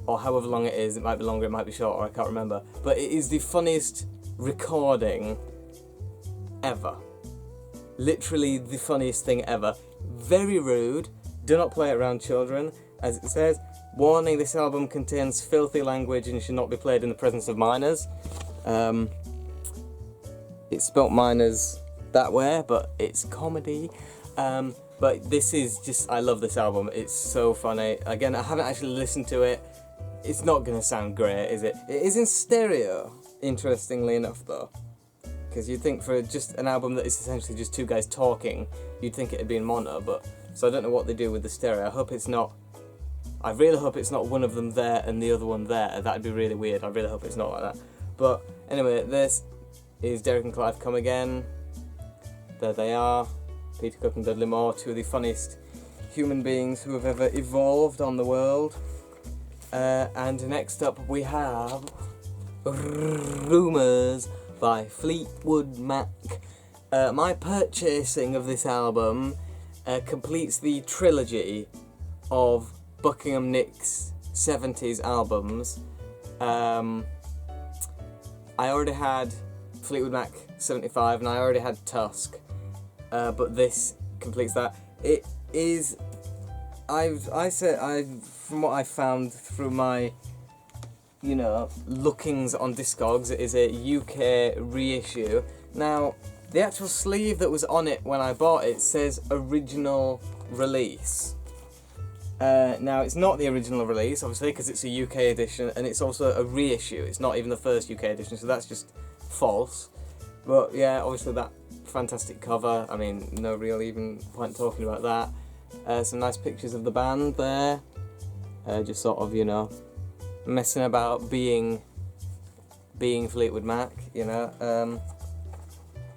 or however long it is. It might be longer, it might be shorter, I can't remember. But it is the funniest recording ever. Literally the funniest thing ever. Very rude. Do not play it around children. As it says, warning, this album contains filthy language and should not be played in the presence of minors. It's spelt minors that way, but it's comedy. But this is just, I love this album. It's so funny. Again, I haven't actually listened to it. It's not going to sound great, is it? It is in stereo, interestingly enough, though. Because you'd think for just an album that is essentially just 2 guys talking, you'd think it'd be in mono, but... So I don't know what they do with the stereo. I really hope it's not one of them there and the other one there. That'd be really weird. I really hope it's not like that. But anyway, this is Derek and Clive Come Again. There they are. Peter Cook and Dudley Moore, 2 of the funniest human beings who have ever evolved on the world. And next up we have Rumours by Fleetwood Mac. My purchasing of this album completes the trilogy of Buckingham Nicks 70s albums. I already had Fleetwood Mac 75 and I already had Tusk. But this completes that. It is. from what I found through my, you know, lookings on Discogs, it is a UK reissue. Now, the actual sleeve that was on it when I bought it says original release. Now, it's not the original release, obviously, because it's a UK edition, and it's also a reissue. It's not even the first UK edition, so that's just false. But yeah, obviously that fantastic cover. I mean, no real even point talking about that. Some nice pictures of the band there. Just sort of, you know, messing about being Fleetwood Mac, you know.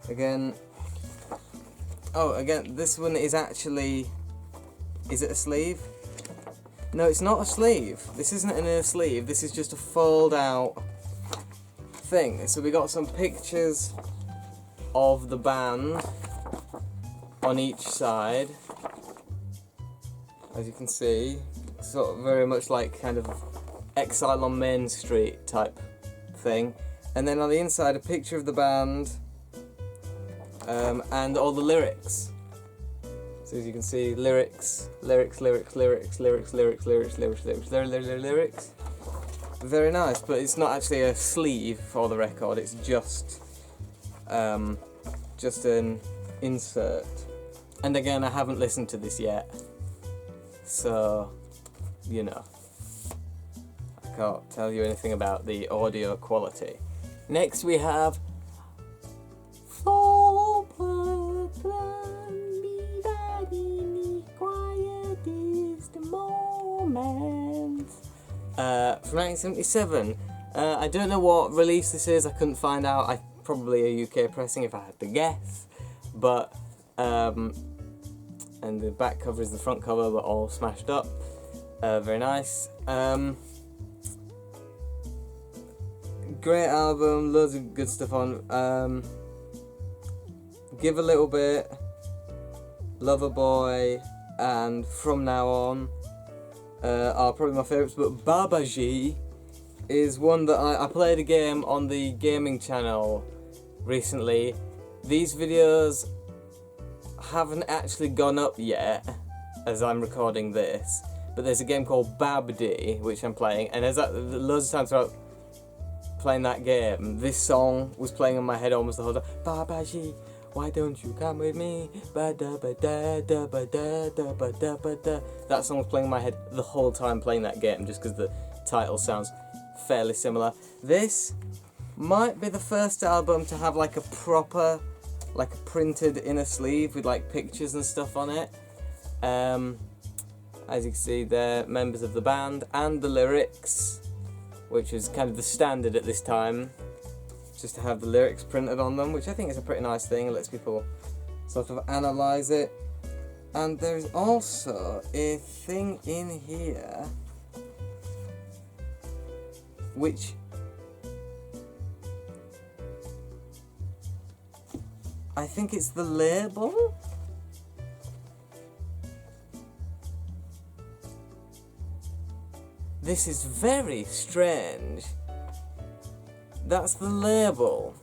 Again, this one is actually, is it a sleeve? No, it's not a sleeve. This isn't an inner sleeve. This is just a fold out thing. So we got some pictures of the band on each side. As you can see, sort of very much like kind of Exile on Main Street type thing. And then on the inside, a picture of the band and all the lyrics. So as you can see, lyrics. Very nice, but it's not actually a sleeve for the record. It's just an insert. And again, I haven't listened to this yet, so you know, I can't tell you anything about the audio quality. Next, we have from 1977. I don't know what release this is. I couldn't find out. Probably a UK pressing if I had to guess. But and the back cover is the front cover, but all smashed up. Very nice. Great album. Loads of good stuff on. Give a Little Bit, Loverboy, and From Now On are probably my favourites, but Babaji is one that I played a game on the gaming channel recently. These videos haven't actually gone up yet as I'm recording this, but there's a game called Babdi which I'm playing, and as loads of times throughout playing that game, this song was playing in my head almost the whole time. Babaji, why don't you come with me? That song was playing in my head the whole time playing that game, just because the title sounds fairly similar. This might be the first album to have like a proper, like a printed inner sleeve with like pictures and stuff on it. As you can see, they're members of the band and the lyrics, which is kind of the standard at this time, just to have the lyrics printed on them, which I think is a pretty nice thing. It lets people sort of analyse it. And there's also a thing in here which I think it's the label. This is very strange. That's the label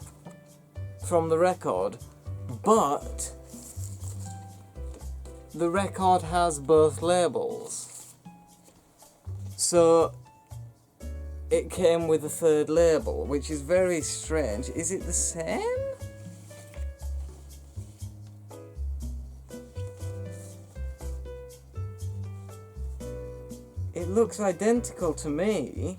from the record, but the record has both labels. So it came with a third label, which is very strange. Is it the same? It looks identical to me.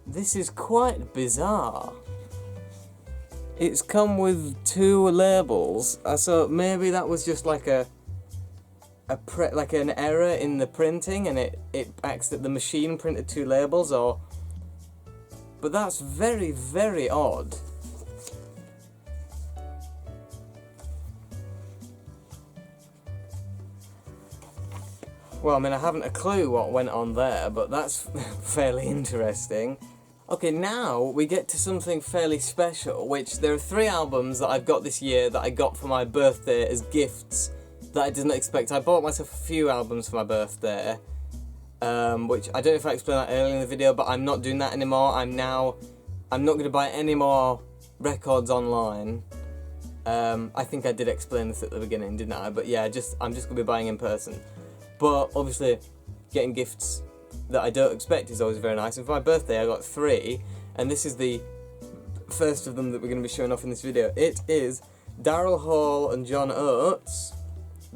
This is quite bizarre. It's come with two labels, so maybe that was just like like an error in the printing, and it acts that the machine printed two labels, or. But that's very, very odd. Well, I mean, I haven't a clue what went on there, but that's fairly interesting. Okay, now we get to something fairly special, which there are 3 albums that I've got this year that I got for my birthday as gifts that I didn't expect. I bought myself a few albums for my birthday, which I don't know if I explained that earlier in the video, but I'm not doing that anymore. I'm not going to buy any more records online. I think I did explain this at the beginning, didn't I? But yeah, I'm just gonna be buying in person. But obviously, getting gifts that I don't expect is always very nice. And for my birthday, I got 3, and this is the first of them that we're going to be showing off in this video. It is Daryl Hall and John Oates,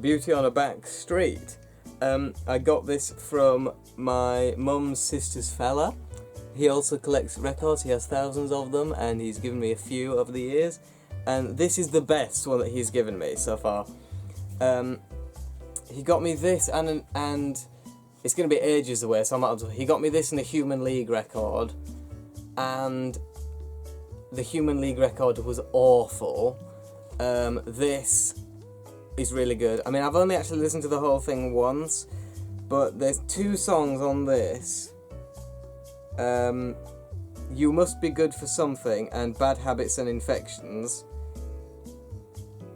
Beauty on a Back Street. I got this from my mum's sister's fella. He also collects records, he has thousands of them, and he's given me a few over the years. And this is the best one that he's given me so far. He got me this, and it's going to be ages away, so I might as well. He got me this in the Human League record, and the Human League record was awful. This is really good. I mean, I've only actually listened to the whole thing once, but there's 2 songs on this. You Must Be Good for Something and Bad Habits and Infections.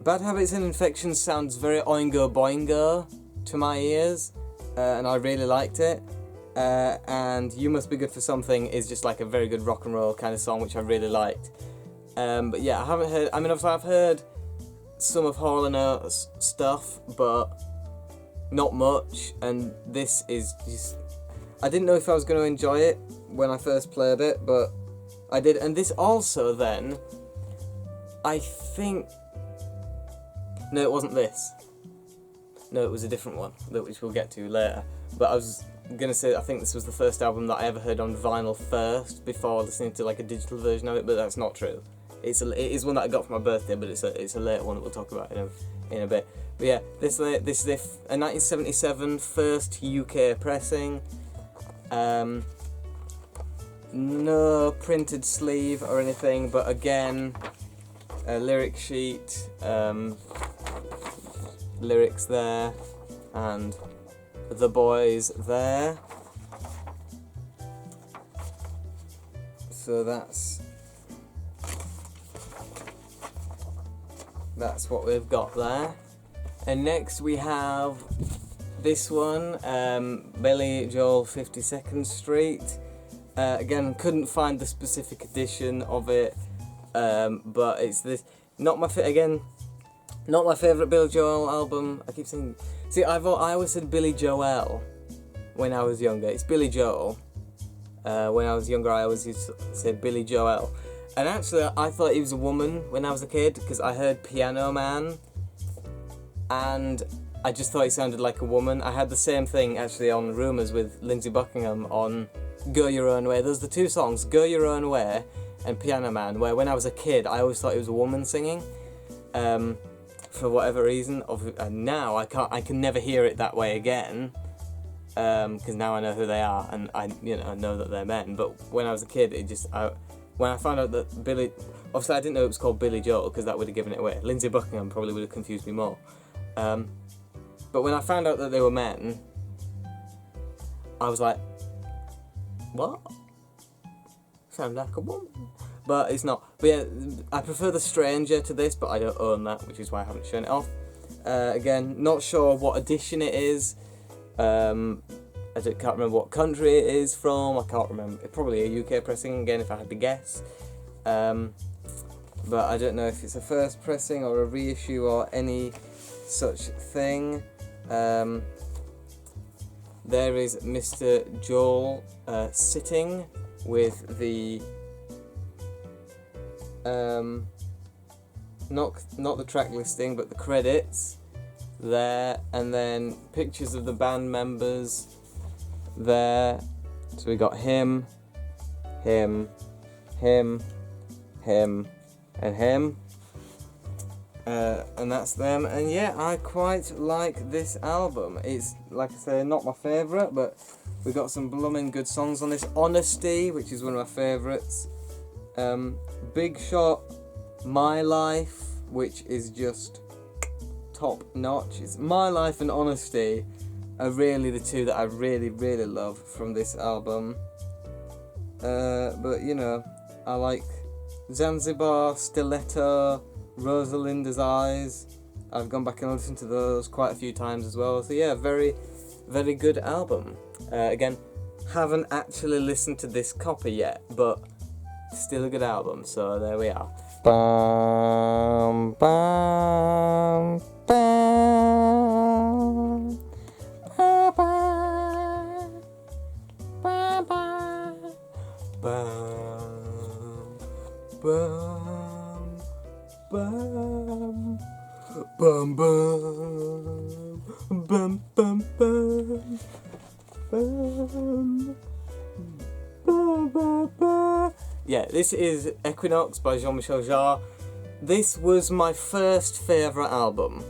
Bad Habits and Infections sounds very Oingo Boingo to my ears, and I really liked it. And You Must Be Good for Something is just like a very good rock and roll kind of song, which I really liked. But yeah, I haven't heard, I mean, obviously I've heard some of Hall & Oates stuff, but not much, and this is just, I didn't know if I was going to enjoy it when I first played it, but I did. And this also then, I think, no, it wasn't this. No, it was a different one, which we'll get to later. But I was going to say, I think this was the first album that I ever heard on vinyl first, before listening to like a digital version of it, but that's not true. It is one that I got for my birthday, but it's a late one that we'll talk about in a bit. But yeah, this is a 1977 first UK pressing. No printed sleeve or anything, but again, a lyric sheet, lyrics there, and the boys there. So that's what we've got there. And next we have this one, Billy Joel 52nd Street. Again, couldn't find the specific edition of it, but it's this. Not my favourite Billy Joel album. I keep saying. See, I always said Billy Joel when I was younger. It's Billy Joel. When I was younger, I always used to say Billy Joel. And actually, I thought he was a woman when I was a kid, because I heard Piano Man, and I just thought he sounded like a woman. I had the same thing actually on Rumours with Lindsey Buckingham on Go Your Own Way. Those are the 2 songs, Go Your Own Way and Piano Man, where when I was a kid, I always thought it was a woman singing, for whatever reason. And now I can never hear it that way again, because now I know who they are, and I know that they're men. But when I was a kid, when I found out that Billy, obviously I didn't know it was called Billy Joel, because that would have given it away. Lindsey Buckingham probably would have confused me more. But when I found out that they were men, I was like, what? Sound like a woman. But it's not. But yeah, I prefer The Stranger to this, but I don't own that, which is why I haven't shown it off. Again, not sure what edition it is. I can't remember what country it is from. I can't remember. It's probably a UK pressing again, if I had to guess. But I don't know if it's a first pressing or a reissue or any such thing. There is Mr. Joel sitting with the not the track listing, but the credits there, and then pictures of the band members there. So we got him, and him. And that's them, and yeah, I quite like this album. It's, like I say, not my favourite, but we got some blooming good songs on this. Honesty, which is one of my favourites. Big Shot, My Life, which is just top notch. It's My Life and Honesty are really the 2 that I really, really love from this album. But I like Zanzibar, Stiletto, Rosalinda's Eyes. I've gone back and listened to those quite a few times as well. So yeah, very, very good album. Again, haven't actually listened to this copy yet, but still a good album. So there we are. Bum, bum, bum, ba, ba, ba, ba, bum, bum, bum, bum, bum, bum, bum, bum, bum, bum, bum. Yeah, this is Equinox by Jean-Michel Jarre. This was my first favourite album.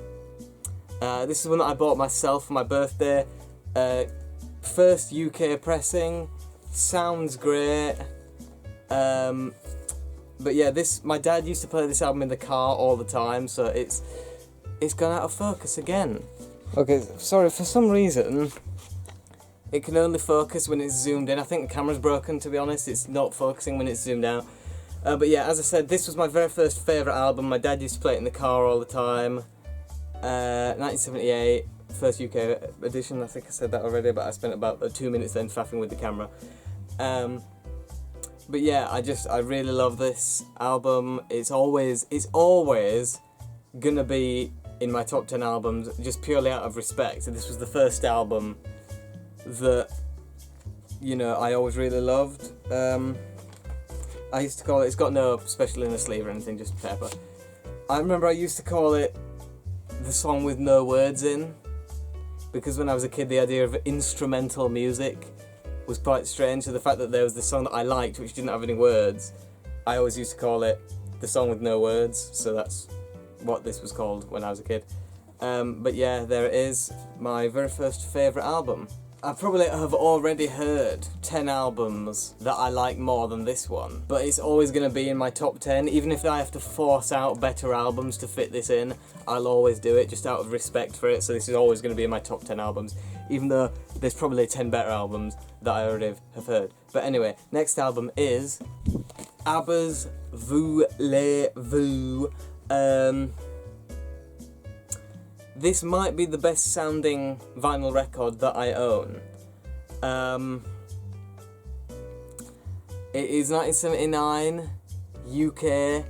This is one that I bought myself for my birthday. First UK pressing. Sounds great. But yeah, my dad used to play this album in the car all the time, so it's gone out of focus again. Okay, sorry, for some reason it can only focus when it's zoomed in. I think the camera's broken, to be honest. It's not focusing when it's zoomed out. But yeah, as I said, this was my very first favourite album. My dad used to play it in the car all the time. 1978, first UK edition. I think I said that already, but I spent about 2 minutes then faffing with the camera. But yeah, I really love this album. It's always gonna be in my top 10 albums, just purely out of respect. So this was the first album that, you know, I always really loved. I used to call it, it's got no special inner sleeve or anything, just paper. I remember I used to call it the song with no words in, because when I was a kid the idea of instrumental music was quite strange. So the fact that there was this song that I liked which didn't have any words, I always used to call it the song with no words, so that's what this was called when I was a kid. But yeah, there it is, my very first favourite album. I probably have already heard 10 albums that I like more than this one, but it's always going to be in my top 10. Even if I have to force out better albums to fit this in, I'll always do it just out of respect for it, so this is always going to be in my top 10 albums, even though there's probably 10 better albums that I already have heard. But anyway, next album is ABBA's Voulez-Vous. This might be the best sounding vinyl record that I own. It is 1979, UK.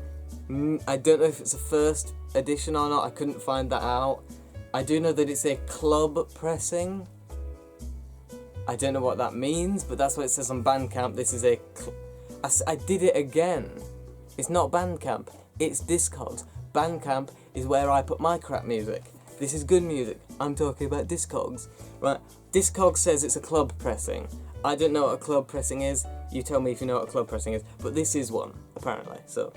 I don't know if it's a first edition or not, I couldn't find that out. I do know that it's a club pressing. I don't know what that means, but that's what it says on Bandcamp. This is I did it again. It's not Bandcamp, it's Discogs. Bandcamp is where I put my crap music. This is good music. I'm talking about Discogs. Right, Discogs says it's a club pressing. I don't know what a club pressing is. You tell me if you know what a club pressing is. But this is one, apparently, so.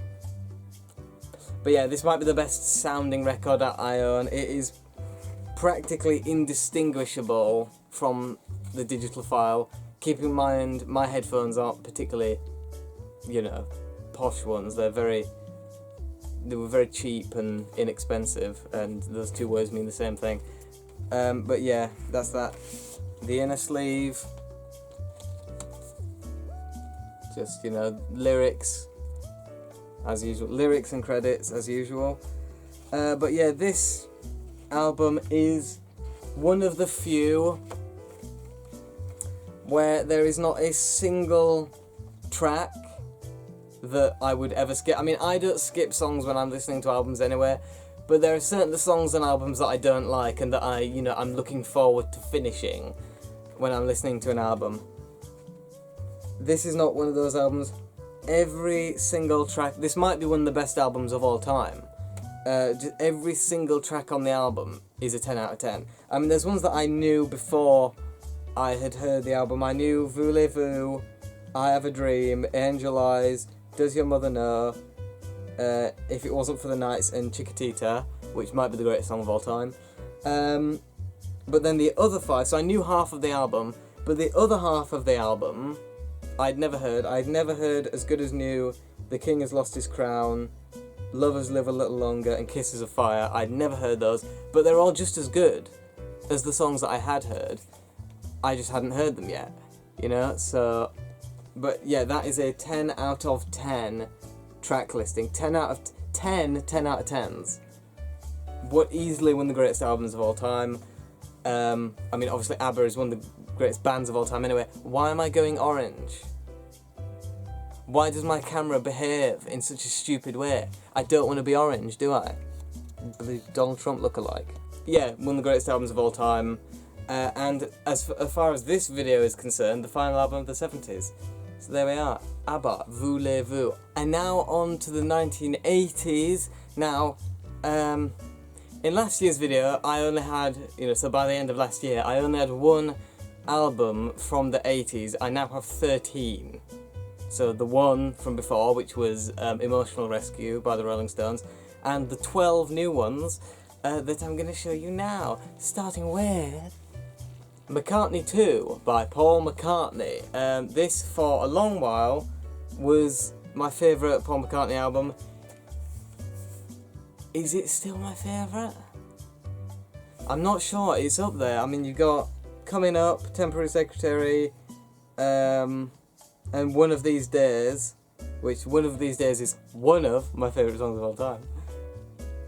But yeah, this might be the best sounding record that I own. It is practically indistinguishable from the digital file. Keep in mind, my headphones aren't particularly, you know, posh ones. They were very cheap and inexpensive, and those two words mean the same thing. But yeah, that's that. The inner sleeve, just, you know, lyrics as usual, lyrics and credits as usual. But yeah, this album is one of the few where there is not a single track that I would ever skip. I mean, I don't skip songs when I'm listening to albums anyway, but there are certain songs and albums that I don't like and that I'm looking forward to finishing when I'm listening to an album. This is not one of those albums. Every single track, this might be one of the best albums of all time. Just every single track on the album is a 10 out of 10. I mean, there's ones that I knew before I had heard the album. I knew Voulez-Vous, I Have a Dream, Angel Eyes, Does Your Mother Know, If It Wasn't for the Nights, and Chiquitita, which might be the greatest song of all time. But then the other 5, so I knew half of the album, but the other half of the album I'd never heard. I'd never heard As Good As New, The King Has Lost His Crown, Lovers Live a Little Longer, and Kisses of Fire. I'd never heard those, but they're all just as good as the songs that I had heard. I just hadn't heard them yet, you know, so. But yeah, that is a 10 out of 10 track listing. 10 out of 10s. What easily one of the greatest albums of all time. I mean, obviously ABBA is one of the greatest bands of all time anyway. Why am I going orange? Why does my camera behave in such a stupid way? I don't want to be orange, do I? The Donald Trump lookalike. Yeah, one of the greatest albums of all time. And as far as this video is concerned, the final album of the 70s. So there we are. ABBA, Voulez-Vous. And now on to the 1980s. Now, in last year's video, I only had, so by the end of last year, I only had one album from the 80s. I now have 13. So the one from before, which was Emotional Rescue by the Rolling Stones, and the 12 new ones that I'm going to show you now, starting with McCartney 2 by Paul McCartney. This, for a long while, was my favourite Paul McCartney album. Is it still my favourite? I'm not sure, it's up there. I mean, you've got Coming Up, Temporary Secretary, and One of These Days, which One of These Days is one of my favourite songs of all time.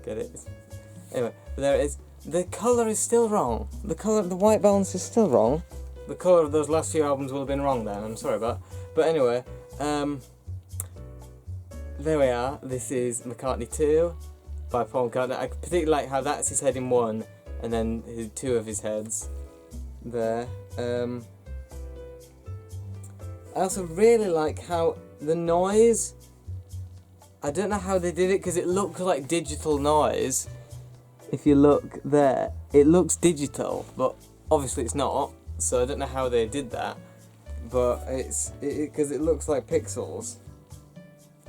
Get it? Anyway, there it is. The colour is still wrong. The white balance is still wrong. The colour of those last few albums will have been wrong then, I'm sorry about that. But anyway, there we are. This is McCartney 2 by Paul McCartney. I particularly like how that's his head in one, and then two of his heads there. I also really like how the noise, I don't know how they did it because it looks like digital noise. If you look there, it looks digital, but obviously it's not, so I don't know how they did that, but because it looks like pixels.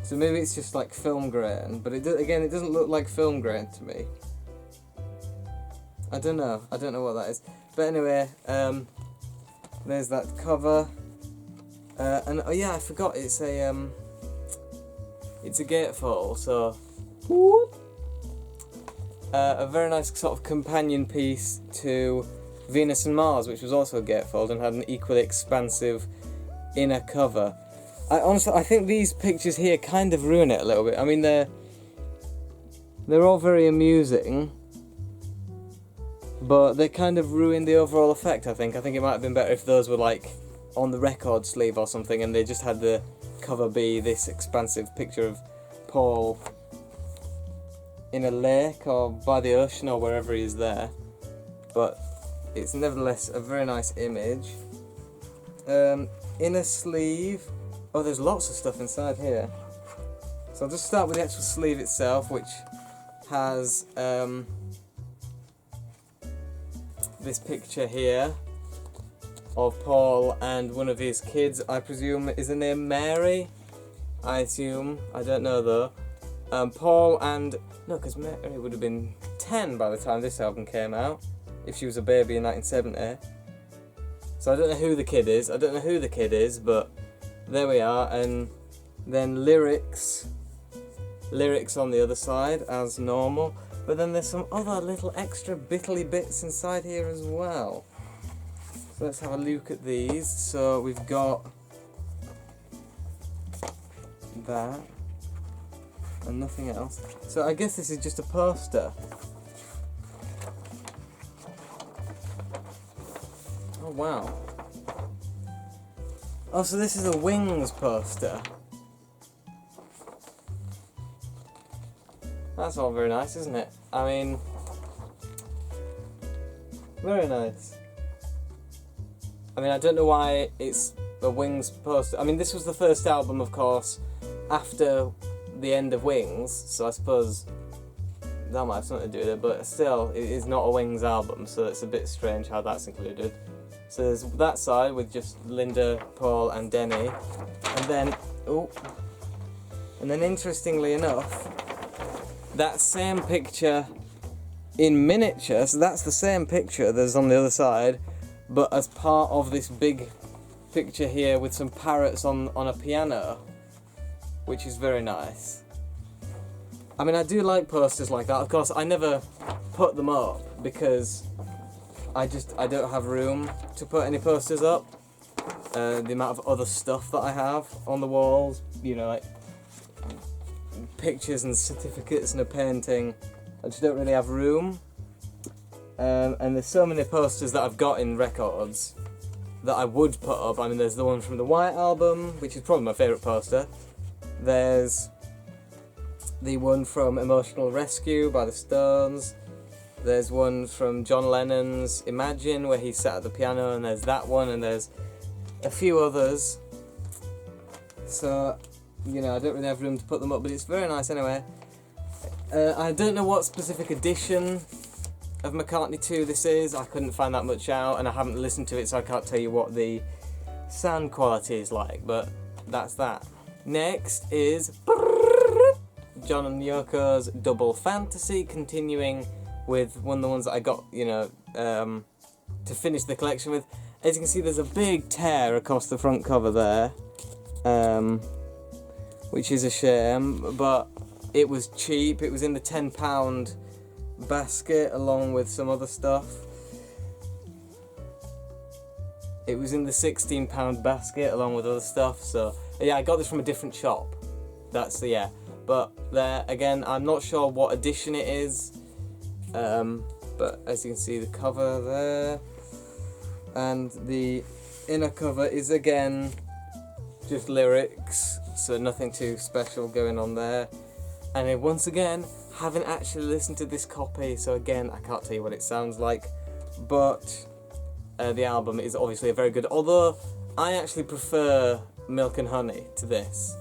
So maybe it's just like film grain, but it doesn't look like film grain to me. I don't know what that is. But anyway, there's that cover. And oh yeah, I forgot, it's a gatefold, so a very nice sort of companion piece to Venus and Mars, which was also a gatefold and had an equally expansive inner cover. I think these pictures here kind of ruin it a little bit. I mean, they're all very amusing, but they kind of ruin the overall effect, I think. I think it might have been better if those were like on the record sleeve or something, and they just had the cover be this expansive picture of Paul in a lake or by the ocean or wherever he is there. But it's nevertheless a very nice image. Inner sleeve. Oh, there's lots of stuff inside here. So I'll just start with the actual sleeve itself, which has this picture here of Paul and one of his kids. I presume, is her name Mary? I assume. I don't know though. Paul and... No, because Mary would have been 10 by the time this album came out, if she was a baby in 1970. So I don't know who the kid is, but there we are. And then lyrics on the other side, as normal. But then there's some other little extra bitly bits inside here as well. So let's have a look at these. So we've got that and nothing else. So I guess this is just a poster. Oh wow. Oh, so this is a Wings poster. That's all very nice, isn't it? I mean, very nice. I mean, I don't know why it's a Wings poster. I mean, this was the first album, of course, after the end of Wings, so I suppose that might have something to do with it, but still, it is not a Wings album, so it's a bit strange how that's included. So there's that side with just Linda, Paul and Denny, and then interestingly enough, that same picture in miniature, so that's the same picture that's on the other side, but as part of this big picture here with some parrots on a piano, which is very nice. I mean, I do like posters like that. Of course, I never put them up because I don't have room to put any posters up. The amount of other stuff that I have on the walls, you know, like pictures and certificates and a painting, I just don't really have room. And there's so many posters that I've got in records that I would put up. I mean, there's the one from the White Album, which is probably my favourite poster. There's the one from Emotional Rescue by the Stones. There's one from John Lennon's Imagine, where he sat at the piano, and there's that one, and there's a few others. So, you know, I don't really have room to put them up, but it's very nice anyway. I don't know what specific edition of McCartney 2 this is. I couldn't find that much out, and I haven't listened to it, so I can't tell you what the sound quality is like, but that's that. Next is John and Yoko's Double Fantasy, continuing with one of the ones that I got, you know, to finish the collection with. As you can see, there's a big tear across the front cover there, which is a shame, but it was cheap. It was in the £10 basket along with some other stuff. It was in the £16 basket along with other stuff, so yeah, I got this from a different shop. That's the, yeah. But there, again, I'm not sure what edition it is, but as you can see, the cover there, and the inner cover is again just lyrics, so nothing too special going on there. And then once again, haven't actually listened to this copy, so again, I can't tell you what it sounds like, but the album is obviously very good, although I actually prefer Milk and Honey to this,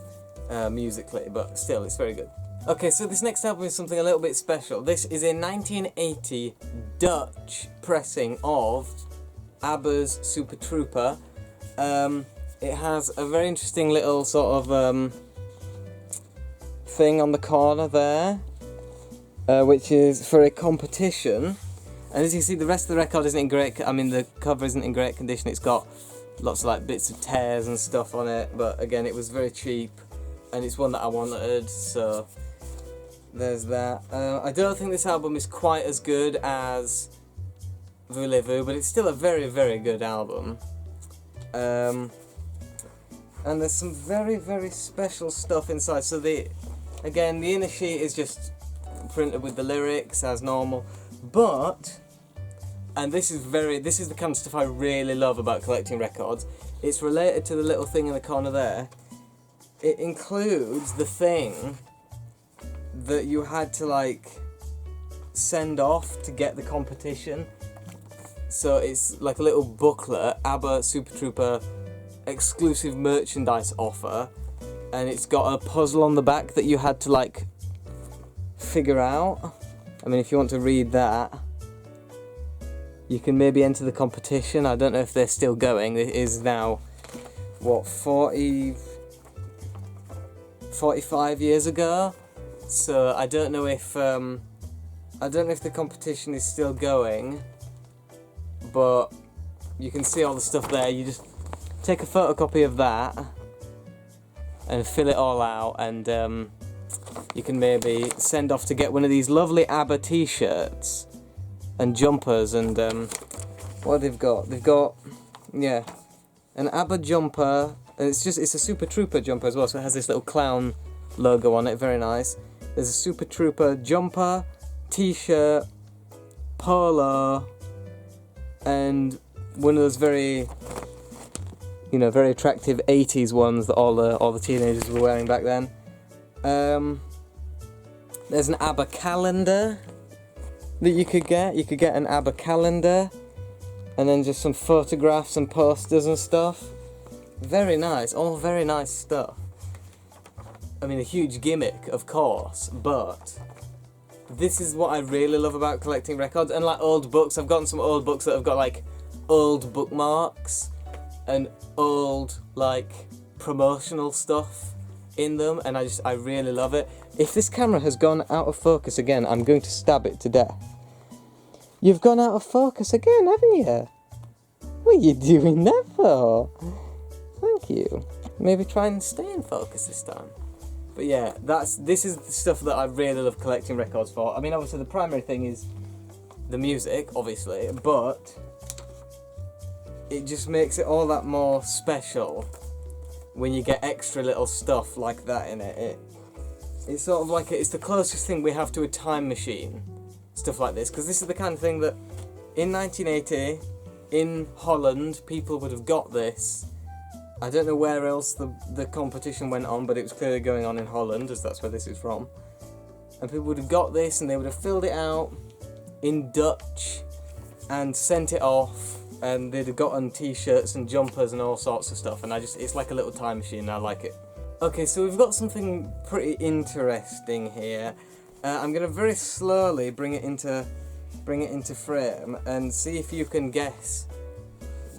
musically, but still, it's very good. Okay, so this next album is something a little bit special. This is a 1980 Dutch pressing of ABBA's Super Trooper. It has a very interesting little sort of thing on the corner there, which is for a competition. And as you can see, the rest of the record isn't in great, I mean, the cover isn't in great condition. It's got lots of like bits of tears and stuff on it, but again, it was very cheap, and it's one that I wanted, so there's that. I don't think this album is quite as good as Voulez-Vous, but it's still a very, very good album. And there's some very, very special stuff inside. So again, the inner sheet is just printed with the lyrics as normal, but, and this is the kind of stuff I really love about collecting records. It's related to the little thing in the corner there. It includes the thing that you had to like send off to get the competition. So it's like a little booklet, ABBA Super Trooper exclusive merchandise offer, and it's got a puzzle on the back that you had to like figure out. I mean, if you want to read that, you can maybe enter the competition. I don't know if they're still going. It is now, what, 45 years ago? So I don't know if the competition is still going, but you can see all the stuff there. You just take a photocopy of that and fill it all out, and you can maybe send off to get one of these lovely ABBA t-shirts and jumpers, and what they've got, yeah, an ABBA jumper, and it's a Super Trooper jumper as well, so it has this little clown logo on it, very nice. There's a Super Trooper jumper, t-shirt, polo, and one of those very, you know, very attractive 80s ones that all the teenagers were wearing back then. There's an ABBA calendar that you could get. You could get an ABBA calendar, and then just some photographs and posters and stuff. Very nice, all very nice stuff. I mean, a huge gimmick, of course, but this is what I really love about collecting records. And like old books, I've gotten some old books that have got like old bookmarks and old like promotional stuff in them, and I really love it. If this camera has gone out of focus again, I'm going to stab it to death. You've gone out of focus again, haven't you? What are you doing that for? Thank you. Maybe try and stay in focus this time. But yeah, this is the stuff that I really love collecting records for. I mean, obviously the primary thing is the music, obviously, but it just makes it all that more special when you get extra little stuff like that in it. It's sort of like it's the closest thing we have to a time machine, stuff like this, because this is the kind of thing that in 1980 in Holland, people would have got this. I don't know where else the competition went on, but it was clearly going on in Holland, as that's where this is from. And people would have got this, and they would have filled it out in Dutch and sent it off, and they'd have gotten t-shirts and jumpers and all sorts of stuff, and it's like a little time machine, and I like it. Okay, so we've got something pretty interesting here. I'm going to very slowly bring it into frame and see if you can guess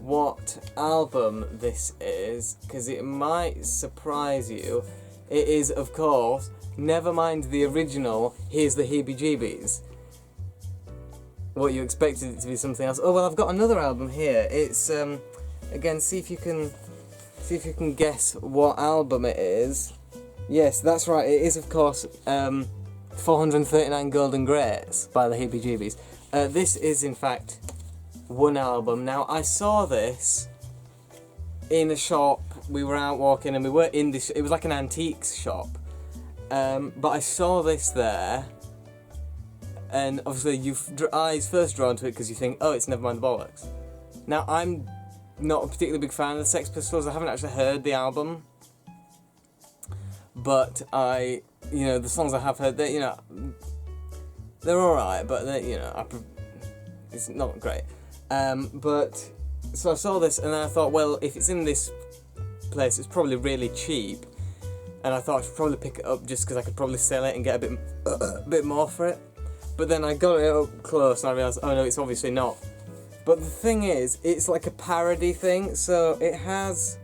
what album this is, because it might surprise you. It is, of course, never mind the original, here's the heebie-jeebies. What, you expected it to be something else? Oh, well, I've got another album here. It's, again, see if you can guess what album it is. Yes, that's right, it is, of course, 439 Golden Greats by the heebie-jeebies. This is, in fact, one album. Now, I saw this in a shop. We were out walking and we were in this, it was like an antiques shop. But I saw this there, and obviously your eyes first drawn to it because you think, oh, it's Nevermind the Bollocks. Now, I'm not a particularly big fan of the Sex Pistols. I haven't actually heard the album, but the songs I have heard, they're alright, but it's not great. But so I saw this and I thought, well, if it's in this place, it's probably really cheap, and I thought I should probably pick it up just because I could probably sell it and get a bit more for it. But then I got it up close and I realised, oh no, it's obviously not. But the thing is, it's like a parody thing, so it has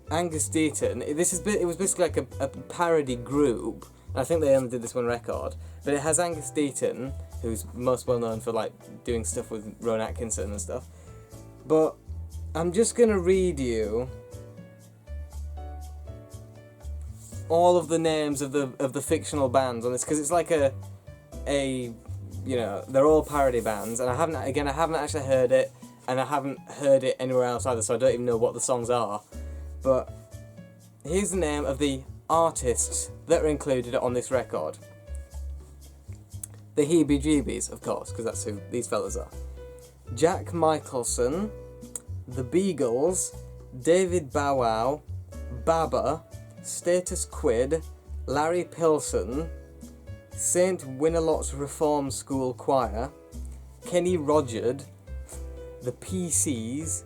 Angus Deayton. It was basically like a parody group. I think they only did this one record, but it has Angus Deayton, who's most well known for like doing stuff with Rowan Atkinson and stuff. But I'm just gonna read you all of the names of the fictional bands on this, because it's like they're all parody bands, and I haven't actually heard it, and I haven't heard it anywhere else either, so I don't even know what the songs are. But here's the name of the artists that are included on this record. The heebie-jeebies, of course, because that's who these fellas are. Jack Michelson, The Beagles, David Bow Wow, Baba, Status Quid, Larry Pilson, St. Winelot's Reform School Choir, Kenny Rogers, The PCs,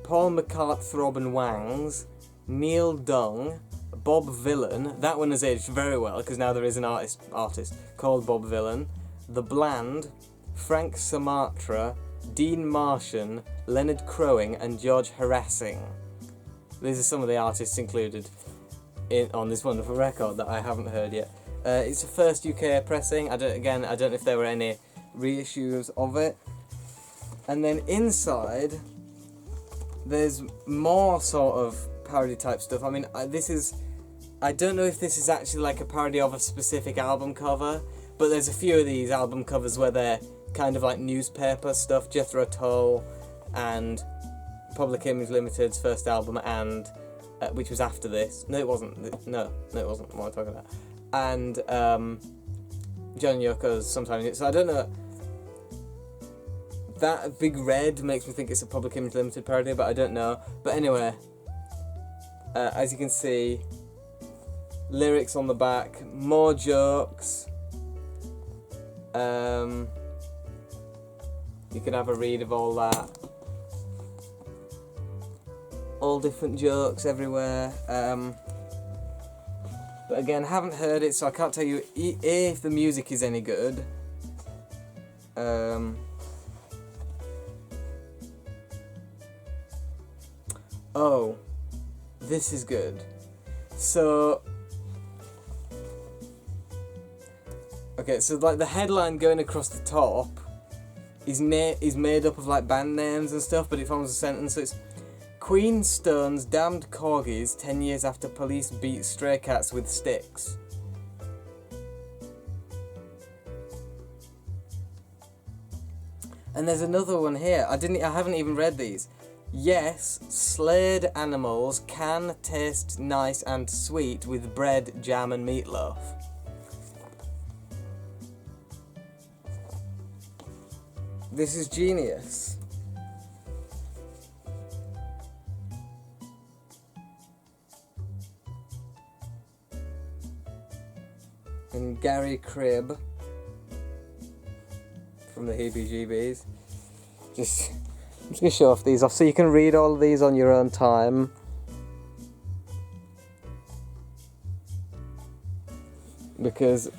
Paul McCartthrob and Wangs, Neil Dung, Bob Vylan. That one has aged very well because now there is an artist called Bob Vylan. The Bland, Frank Sinatra, Dean Martian, Leonard Crowing, and George Harassing. These are some of the artists included on this wonderful record that I haven't heard yet. It's the first UK pressing. I don't know if there were any reissues of it. And then inside, there's more sort of parody type stuff. I mean, I don't know if this is actually like a parody of a specific album cover, but there's a few of these album covers where they're kind of like newspaper stuff. Jethro Tull and Public Image Limited's first album, and which was after this. No, it wasn't. No, it wasn't. What am I talking about? And John Yoko's Sometime. So I don't know. That Big Red makes me think it's a Public Image Limited parody, but I don't know. But anyway, as you can see, lyrics on the back, more jokes. You can have a read of all that. All different jokes everywhere. But again, haven't heard it, so I can't tell you if the music is any good. Oh, this is good. So, okay, so like the headline going across the top is made up of like band names and stuff, but it forms a sentence. So it's Queen stones damned corgis 10 years after police beat stray cats with sticks. And there's another one here. I haven't even read these. Yes, slayed animals can taste nice and sweet with bread, jam and meatloaf. This is genius. and Gary Cribb from the Heebie-Jeebies. I'm just going to show off these off so you can read all of these on your own time. Because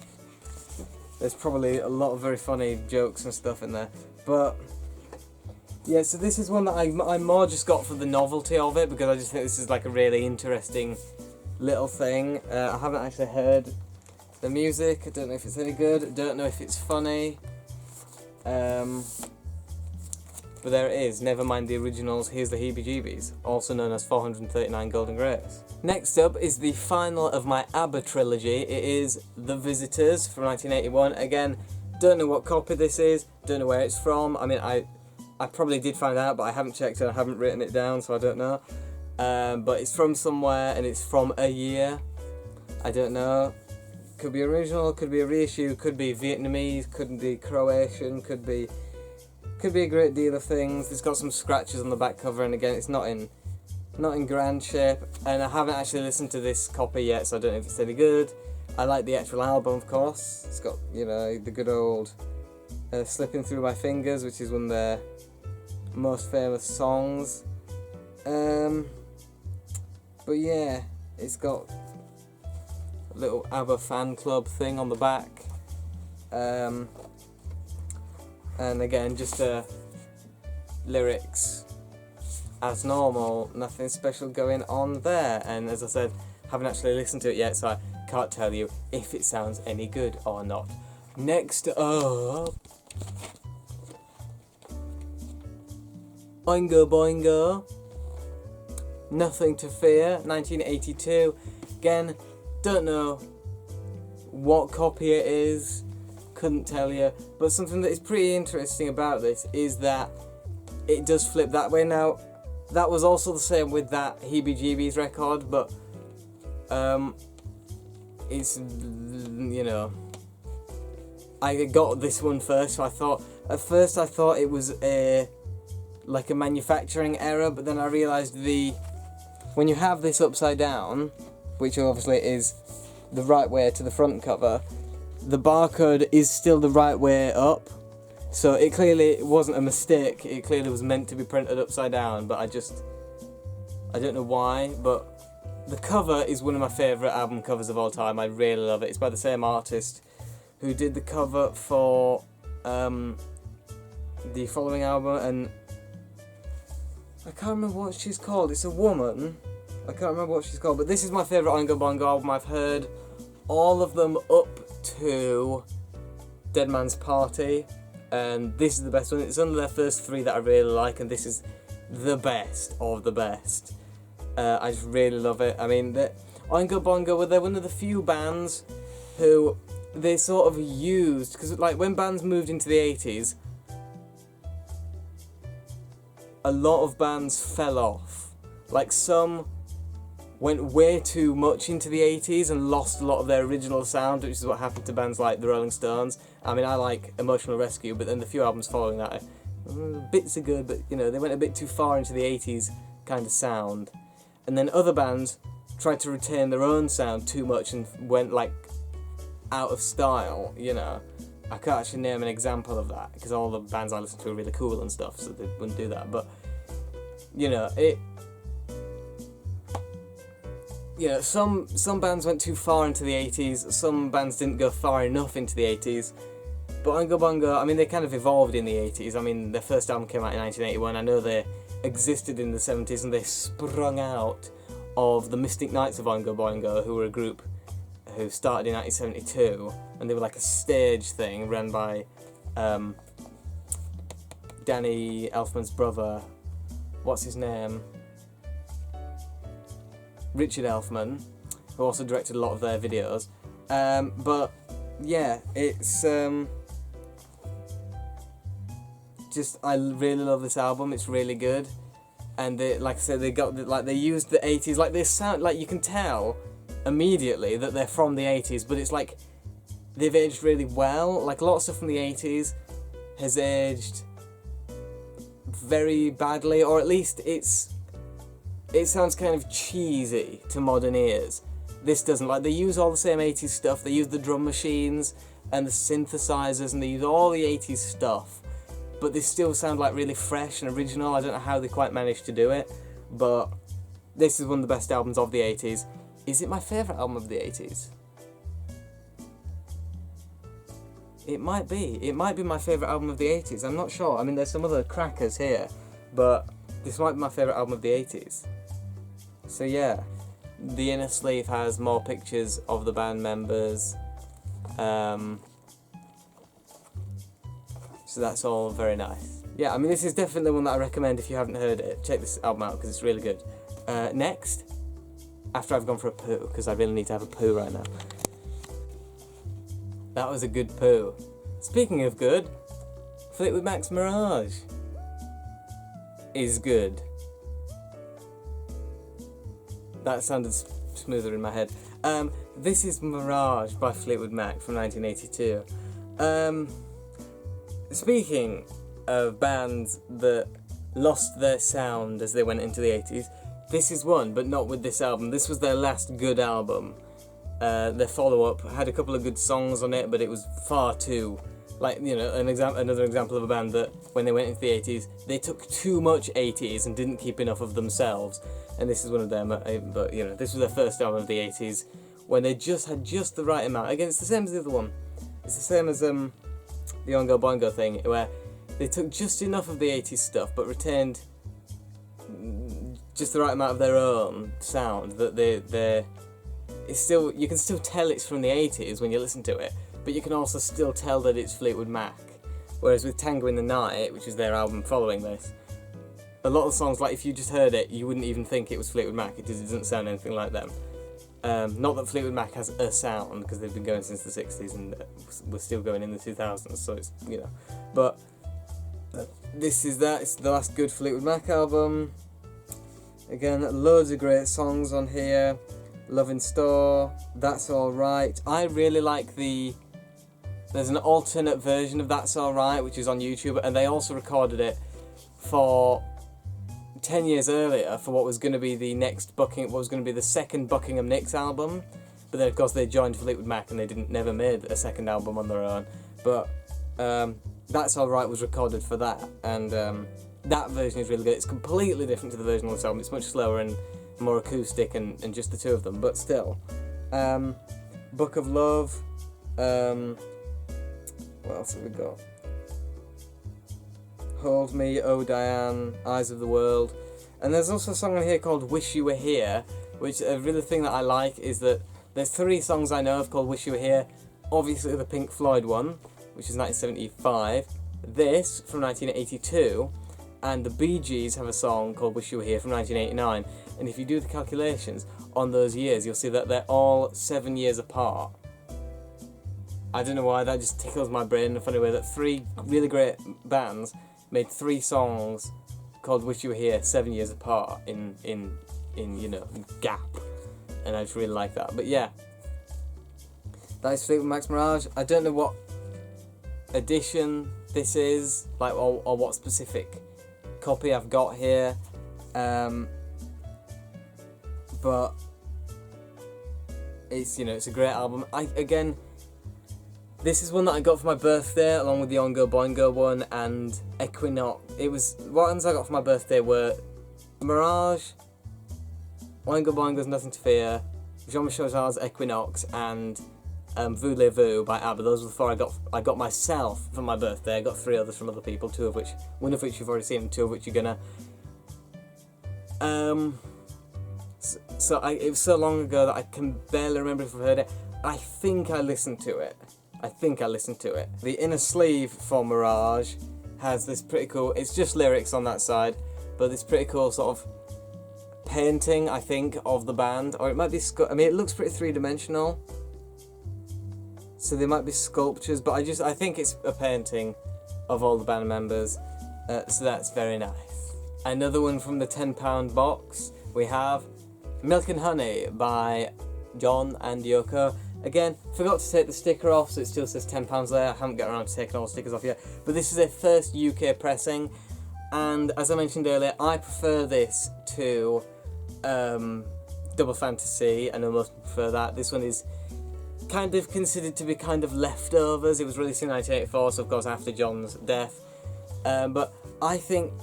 there's probably a lot of very funny jokes and stuff in there. But yeah, so this is one that I more just got for the novelty of it, because I just think this is like a really interesting little thing. I haven't actually heard the music. I don't know if it's any good. I don't know if it's funny. But there it is. Never mind the originals. Here's the Heebie-Jeebies, also known as 439 Golden Grapes. Next up is the final of my ABBA trilogy. It is The Visitors from 1981. Again, don't know what copy this is. Don't know where it's from. I mean, I probably did find out, but I haven't checked and I haven't written it down, so I don't know. But it's from somewhere, and it's from a year. I don't know. Could be original, could be a reissue, could be Vietnamese, could be Croatian, could be a great deal of things. It's got some scratches on the back cover, and again, it's not in grand shape. And I haven't actually listened to this copy yet, so I don't know if it's any good. I like the actual album, of course. It's got, you know, the good old Slipping Through My Fingers, which is one of their most famous songs. But yeah, it's got a little ABBA fan club thing on the back. And again, just lyrics as normal, nothing special going on there. And as I said, haven't actually listened to it yet, so I can't tell you if it sounds any good or not. Next up, Oingo Boingo, Nothing to Fear, 1982. Again, don't know what copy it is, couldn't tell you, but something that is pretty interesting about this is that it does flip that way. Now, that was also the same with that Heebie-Jeebies record, but it's, you know, I got this one first, so at first I thought it was like a manufacturing error, but then I realised when you have this upside down, which obviously is the right way to the front cover, the barcode is still the right way up, so it clearly wasn't a mistake. It clearly was meant to be printed upside down, but I don't know why. But the cover is one of my favourite album covers of all time. I really love it. It's by the same artist who did the cover for the following album, and I can't remember what she's called. It's a woman. I can't remember what she's called, but this is my favourite Oingo Boingo album. I've heard all of them up to Dead Man's Party, and this is the best one. It's under their first three that I really like, and this is the best of the best. I just really love it. I mean, Oingo Boingo, they're one of the few bands who they sort of used, because like when bands moved into the 80s, a lot of bands fell off. Like, some went way too much into the 80s and lost a lot of their original sound, which is what happened to bands like the Rolling Stones. I mean, I like Emotional Rescue, but then the few albums following that, bits are good, but, you know, they went a bit too far into the 80s kind of sound. And then other bands tried to retain their own sound too much and went, like, out of style, you know. I can't actually name an example of that, because all the bands I listen to are really cool and stuff, so they wouldn't do that. But, you know, some bands went too far into the 80s, some bands didn't go far enough into the 80s. But Oingo Boingo, I mean, they kind of evolved in the 80s. I mean, their first album came out in 1981. I know they existed in the 70s, and they sprung out of the Mystic Knights of Oingo Boingo, who were a group who started in 1972, and they were like a stage thing run by Danny Elfman's brother. What's his name? Richard Elfman, who also directed a lot of their videos. But yeah, it's just, I really love this album. It's really good, and they, like I said, they used the 80s. Like, they sound like, you can tell immediately that they're from the 80s, but it's like they've aged really well. Like, a lot of stuff from the 80s has aged very badly, or at least it sounds kind of cheesy to modern ears. This doesn't. Like, they use all the same 80s stuff. They use the drum machines and the synthesizers, and they use all the 80s stuff, but they still sound like really fresh and original. I don't know how they quite managed to do it, but this is one of the best albums of the 80s. Is it my favourite album of the 80s? It might be. It might be my favourite album of the 80s. I'm not sure. I mean, there's some other crackers here, but this might be my favourite album of the 80s. So yeah, the inner sleeve has more pictures of the band members. So that's all very nice. Yeah, I mean, this is definitely one that I recommend if you haven't heard it. Check this album out because it's really good. Next, after I've gone for a poo, because I really need to have a poo right now. That was a good poo. Speaking of good, Fleetwood Mac's Mirage is good. That sounded smoother in my head. This is Mirage by Fleetwood Mac from 1982. Speaking of bands that lost their sound as they went into the 80s, this is one, but not with this album. This was their last good album. Their follow-up had a couple of good songs on it, but it was far too, like, you know, another example of a band that when they went into the 80s, they took too much 80s and didn't keep enough of themselves. And this is one of them, but, you know, this was their first album of the 80s, when they just had just the right amount. Again, it's the same as the other one. It's the same as the Oingo Boingo thing, where they took just enough of the 80s stuff, but retained just the right amount of their own sound, that it's still, you can still tell it's from the 80s when you listen to it, but you can also still tell that it's Fleetwood Mac. Whereas with Tango in the Night, which is their album following this, a lot of songs, like, if you just heard it, you wouldn't even think it was Fleetwood Mac. It doesn't sound anything like them. Not that Fleetwood Mac has a sound, because they've been going since the 60s and we're still going in the 2000s, so it's, you know. But this is that. It's the last good Fleetwood Mac album. Again, loads of great songs on here. Love in Store, That's Alright. I really like there's an alternate version of That's Alright, which is on YouTube, and they also recorded it for 10 years earlier for what was going to be the second Buckingham Nicks album, but then of course they joined Fleetwood Mac and they never made a second album on their own. But That's Alright was recorded for that, and that version is really good. It's completely different to the version on this album. It's much slower and more acoustic and just the two of them, but still. Book of Love. What else have we got? Hold Me, Oh Diane, Eyes of the World. And there's also a song on here called Wish You Were Here, which a really thing that I like is that there's 3 songs I know of called Wish You Were Here. Obviously the Pink Floyd one, which is 1975. This, from 1982. And the Bee Gees have a song called Wish You Were Here from 1989. And if you do the calculations on those years, you'll see that they're all 7 years apart. I don't know why, that just tickles my brain in a funny way, that 3 really great bands made 3 songs called Wish You Were Here 7 years apart in you know, gap. And I just really like that. But yeah, that is Fleetwood Mac's Mirage. I don't know what edition this is, like, or what specific copy I've got here, but it's, you know, it's a great album. This is one that I got for my birthday along with the Oingo Boingo one and Equinox. What ones I got for my birthday were Mirage, Oingo Boingo's Nothing to Fear, Jean-Michel Jarre's Equinox, and Voulez-Vous by ABBA. Those were the 4 I got myself for my birthday. I got 3 others from other people, one of which you've already seen, and 2 of which you're gonna. It was so long ago that I can barely remember if I've heard it. I think I listened to it. The inner sleeve for Mirage has this pretty cool, it's just lyrics on that side, but this pretty cool sort of painting, I think, of the band, or it might be, it looks pretty 3-dimensional. So they might be sculptures, but I think it's a painting of all the band members, so that's very nice. Another one from the £10 box, we have Milk and Honey by John and Yoko. Again, forgot to take the sticker off, so it still says £10 there. I haven't got around to taking all the stickers off yet, but this is their first UK pressing, and as I mentioned earlier, I prefer this to Double Fantasy. I know most people prefer that. This one is kind of considered to be kind of leftovers. It was released in 1984, so of course after John's death. But I think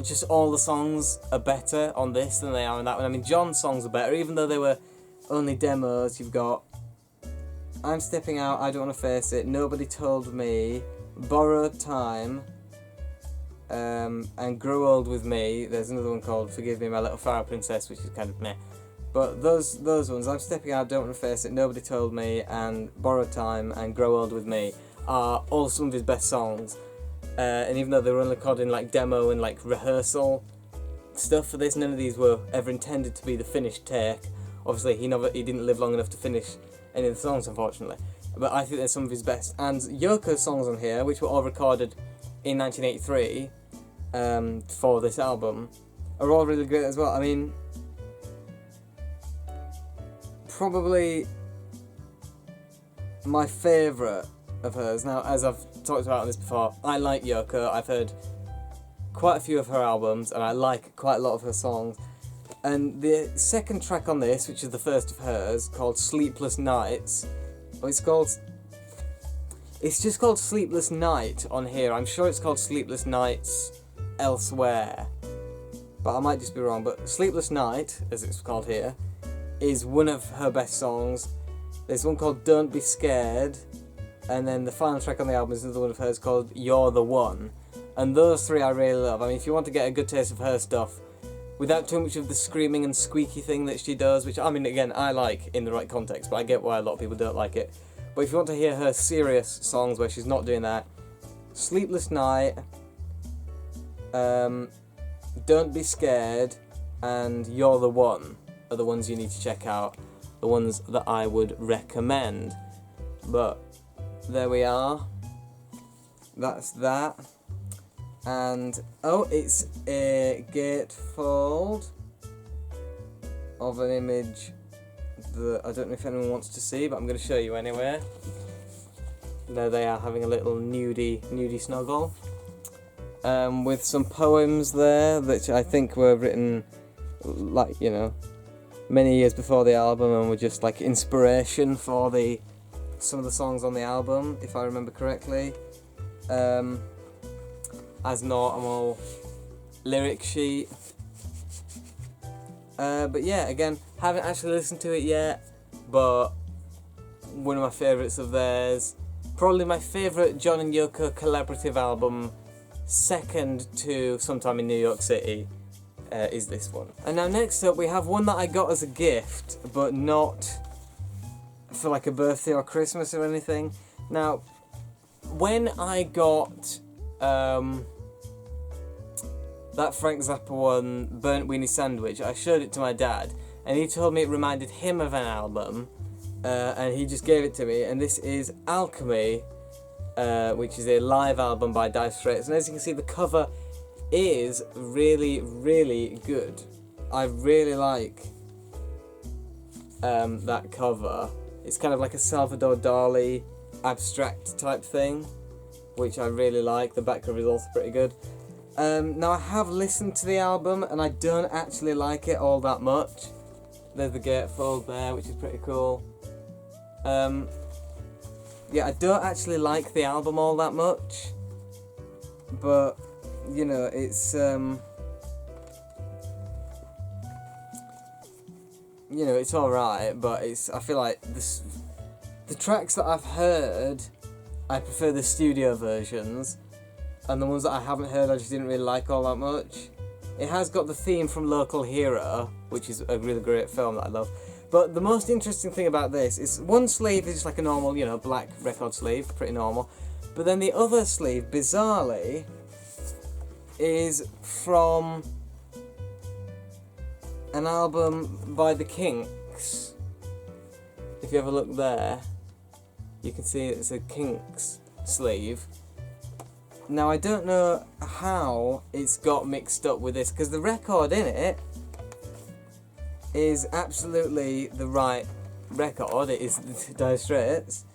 just all the songs are better on this than they are on that one. I mean, John's songs are better, even though they were only demos. You've got I'm Stepping Out, I Don't Want to Face It, Nobody Told Me, Borrowed Time, and Grow Old With Me. There's another one called Forgive Me, My Little Fire Princess, which is kind of meh. But those ones, I'm Stepping Out, Don't Want to Face It, Nobody Told Me, and Borrowed Time, and Grow Old With Me are all some of his best songs. And even though they were only recorded in like demo and like rehearsal stuff for this, none of these were ever intended to be the finished take. Obviously, he didn't live long enough to finish any of the songs, unfortunately. But I think they're some of his best. And Yoko's songs on here, which were all recorded in 1983 for this album, are all really great as well. I mean, probably my favourite of hers. Now, as I've talked about this before, I like Yoko. I've heard quite a few of her albums, and I like quite a lot of her songs. And the second track on this, which is the first of hers, called Sleepless Nights, it's just called Sleepless Night on here. I'm sure it's called Sleepless Nights elsewhere, but I might just be wrong. But Sleepless Night, as it's called here, is one of her best songs. There's one called Don't Be Scared, and then the final track on the album is another one of hers called You're the One. And those three I really love. I mean, if you want to get a good taste of her stuff, without too much of the screaming and squeaky thing that she does, which, I mean, again, I like in the right context, but I get why a lot of people don't like it. But if you want to hear her serious songs where she's not doing that, Sleepless Night, Don't Be Scared, and You're the One are the ones you need to check out, the ones that I would recommend. But there we are. That's that. And oh, it's a gatefold of an image that I don't know if anyone wants to see, but I'm going to show you anyway. There they are, having a little nudie snuggle, with some poems there that I think were written, like, you know, many years before the album, and were just like inspiration for some of the songs on the album, if I remember correctly. As normal lyric sheet. But yeah, again, haven't actually listened to it yet, but one of my favourites of theirs. Probably my favourite John and Yoko collaborative album, second to Sometime in New York City, is this one. And now next up we have one that I got as a gift, but not for like a birthday or Christmas or anything. Now, when I got that Frank Zappa one, Burnt Weenie Sandwich, I showed it to my dad, and he told me it reminded him of an album, and he just gave it to me, and this is Alchemy, which is a live album by Dire Straits, and as you can see, the cover is really, really good. I really like that cover. It's kind of like a Salvador Dali abstract type thing, which I really like. The back cover is also pretty good. Now I have listened to the album and I don't actually like it all that much. There's the gatefold there, which is pretty cool. Yeah, I don't actually like the album all that much, but you know, it's you know, it's alright, but I feel like the tracks that I've heard, I prefer the studio versions, and the ones that I haven't heard I just didn't really like all that much. It has got the theme from Local Hero, which is a really great film that I love. But the most interesting thing about this is one sleeve is just like a normal, you know, black record sleeve, pretty normal. But then the other sleeve, bizarrely, is from an album by the Kinks. If you have a look there, you can see it's a Kinks sleeve. Now I don't know how it's got mixed up with this, because the record in it is absolutely the right record. It is Dire Straits,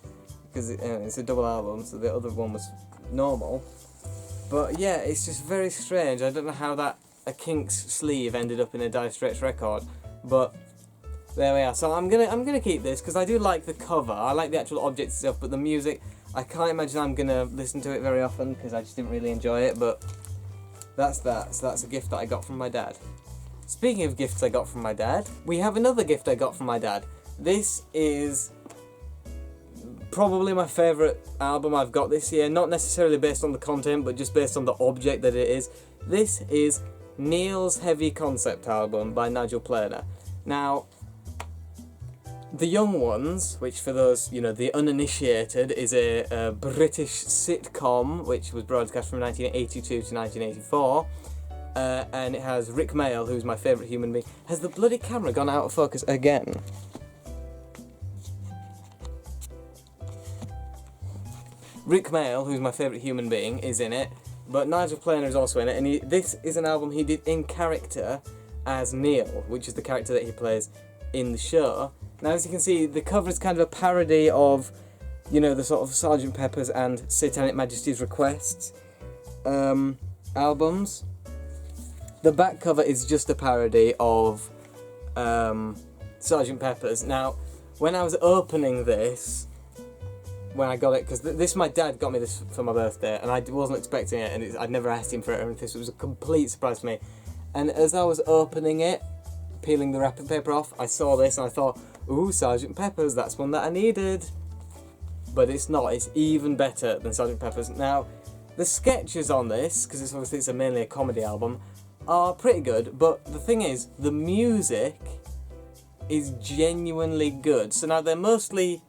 because it's a double album, so the other one was normal. But yeah, it's just very strange. I don't know how a Kinks sleeve ended up in a Dire Straits record, But there we are. So I'm gonna keep this because I do like the cover. I like the actual object stuff, but the music, I can't imagine I'm gonna listen to it very often because I just didn't really enjoy it. But that's that. So that's a gift that I got from my dad. Speaking of gifts I got from my dad, we have another gift I got from my dad. This is probably my favourite album I've got this year, not necessarily based on the content, but just based on the object that it is. This is Neil's Heavy Concept album by Nigel Planer. Now, The Young Ones, which for those, the uninitiated, is a British sitcom which was broadcast from 1982 to 1984. And it has Rick Mayall, who's my favourite human being. Has the bloody camera gone out of focus again? Rick Mayall, who's my favourite human being, is in it, but Nigel Planer is also in it, and this is an album he did in character as Neil, which is the character that he plays in the show. Now, as you can see, the cover is kind of a parody of, the sort of Sgt. Pepper's and Satanic Majesty's Requests albums. The back cover is just a parody of Sgt. Pepper's. Now, when I was opening this, when I got it, because my dad got me this for my birthday, and I wasn't expecting it, and I'd never asked him for it or anything, so it was a complete surprise for me. And as I was opening it, peeling the wrapping paper off, I saw this and I thought, ooh, Sgt. Pepper's, that's one that I needed. But it's not, it's even better than Sgt. Pepper's. Now, the sketches on this, because it's mainly a comedy album, are pretty good, but the thing is, the music is genuinely good. So now they're mostly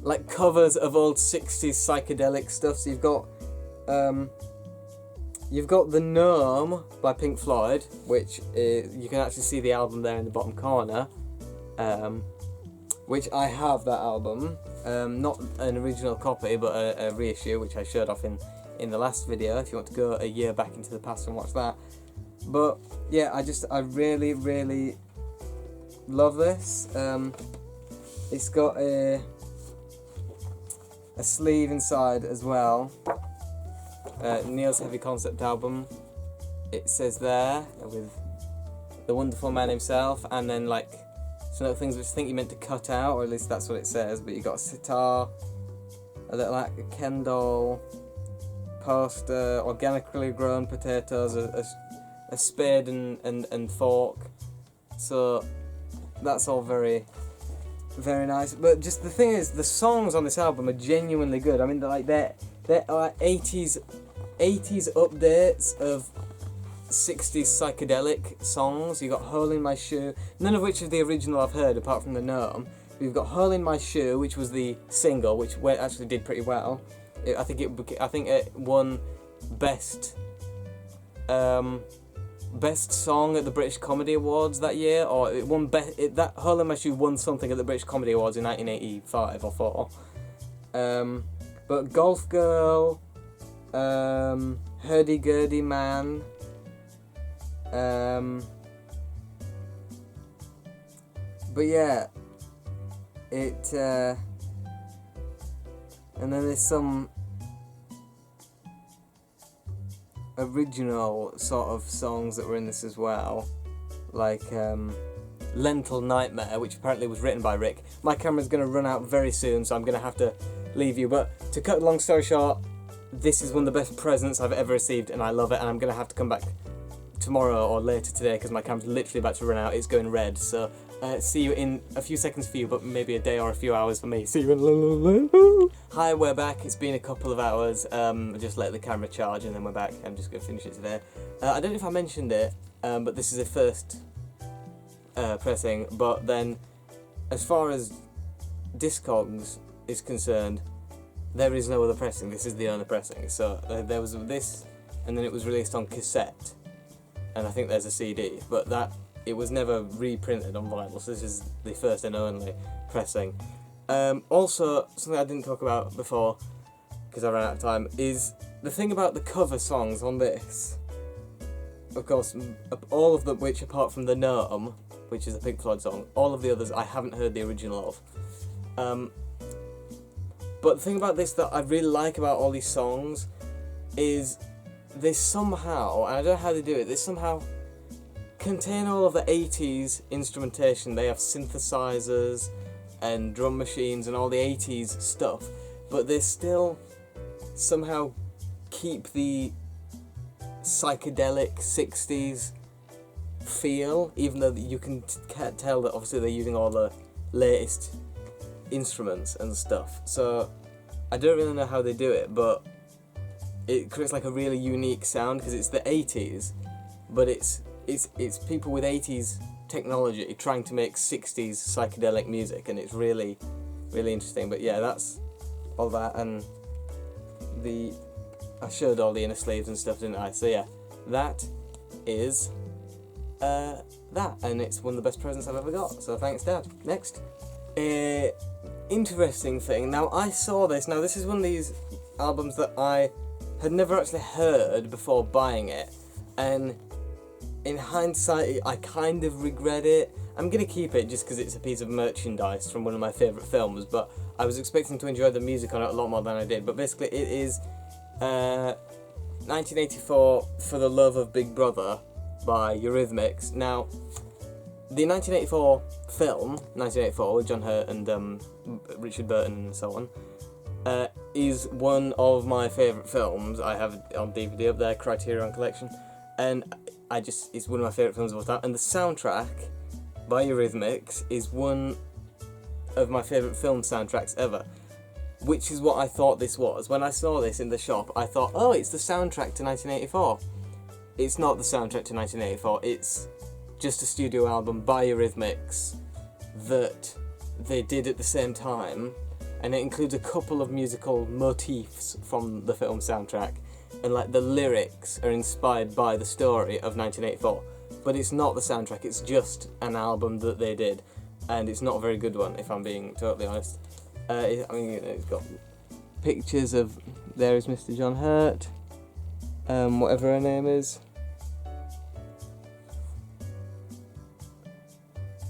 like covers of old 60s psychedelic stuff. So you've got The Gnome by Pink Floyd, which you can actually see the album there in the bottom corner, which I have that album, not an original copy but a reissue, which I showed off in the last video, if you want to go a year back into the past and watch that. But yeah, I really, really love this. It's got a sleeve inside as well. Neil's Heavy Concept album. It says there with the wonderful man himself, and then like some other things which I think you meant to cut out, or at least that's what it says. But you got a sitar, a little like a Ken doll, poster, organically grown potatoes, a spade and fork. So that's all very, very nice. But just the thing is, the songs on this album are genuinely good. I mean, they're like 80s updates of 60s psychedelic songs. You got Hole in My Shoe, none of which is the original I've heard apart from The Gnome. We've got Hole in My Shoe, which was the single, which actually did pretty well. I think it won best song at the British Comedy Awards that year, or it won that Hole in My Shoe won something at the British Comedy Awards in 1985 or 4. But Golf Girl, Hurdy Gurdy Man, but yeah, it and then there's some original sort of songs that were in this as well, like Lentil Nightmare, which apparently was written by Rick. My camera's going to run out very soon, so I'm going to have to leave you, but to cut a long story short, this is one of the best presents I've ever received, and I love it, and I'm going to have to come back tomorrow or later today because my camera's literally about to run out. It's going red, so see you in a few seconds for you, but maybe a day or a few hours for me. See you in a little. Hi, we're back. It's been a couple of hours. Just let the camera charge and then we're back. I'm just going to finish it today. I don't know if I mentioned it, but this is a first pressing, but then as far as Discogs is concerned, there is no other pressing. This is the only pressing. So there was this, and then it was released on cassette, and I think there's a CD, but it was never reprinted on vinyl, so this is the first and only pressing. Also, something I didn't talk about before, because I ran out of time, is the thing about the cover songs on this. Of course, all of them, which apart from The Gnome, which is a Pink Floyd song, all of the others I haven't heard the original of. But the thing about this that I really like about all these songs is they somehow, and I don't know how they do it, they somehow contain all of the 80s instrumentation. They have synthesizers and drum machines and all the 80s stuff, but they still somehow keep the psychedelic 60s feel, even though you can't tell that obviously they're using all the latest instruments and stuff. So I don't really know how they do it, but it creates like a really unique sound because it's the 80s, but it's people with 80s technology trying to make 60s psychedelic music, and it's really, really interesting. But yeah, that's all that, and I showed all the inner sleeves and stuff, didn't I? So yeah, that is that, and it's one of the best presents I've ever got, so thanks, Dad. Next. Interesting thing. Now, I saw this. Now, this is one of these albums that I had never actually heard before buying it, and in hindsight, I kind of regret it. I'm going to keep it just because it's a piece of merchandise from one of my favourite films, but I was expecting to enjoy the music on it a lot more than I did. But basically, it is 1984 For the Love of Big Brother by Eurythmics. Now, the 1984 film, 1984, with John Hurt and Richard Burton and so on, is one of my favourite films. I have it on DVD up there, Criterion Collection, and it's one of my favourite films of all time. And the soundtrack by Eurythmics is one of my favourite film soundtracks ever, which is what I thought this was. When I saw this in the shop, I thought, oh, it's the soundtrack to 1984. It's not the soundtrack to 1984, it's just a studio album by Eurythmics that they did at the same time, and it includes a couple of musical motifs from the film soundtrack, and like the lyrics are inspired by the story of 1984, but it's not the soundtrack, it's just an album that they did, and it's not a very good one, if I'm being totally honest. It's got pictures of, there is Mr. John Hurt, whatever her name is,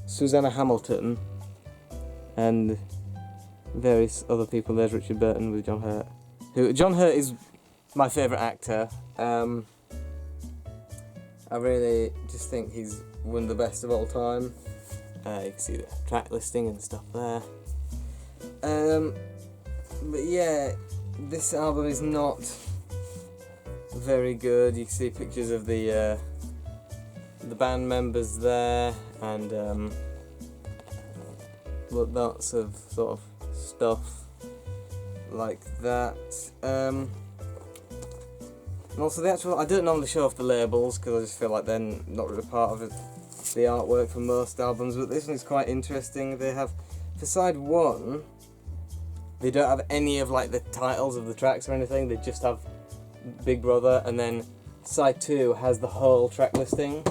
Susanna Hamilton, and various other people. There's Richard Burton with John Hurt. John Hurt is my favourite actor. I really just think he's one of the best of all time. You can see the track listing and stuff there. But yeah, this album is not very good. You can see pictures of the band members there, and lots of sort of stuff like that. And also the actual, I don't normally show off the labels because I just feel like they're not really part of the artwork for most albums, but this one is quite interesting. They have, for side 1, they don't have any of like the titles of the tracks or anything, they just have Big Brother, and then side 2 has the whole track listing.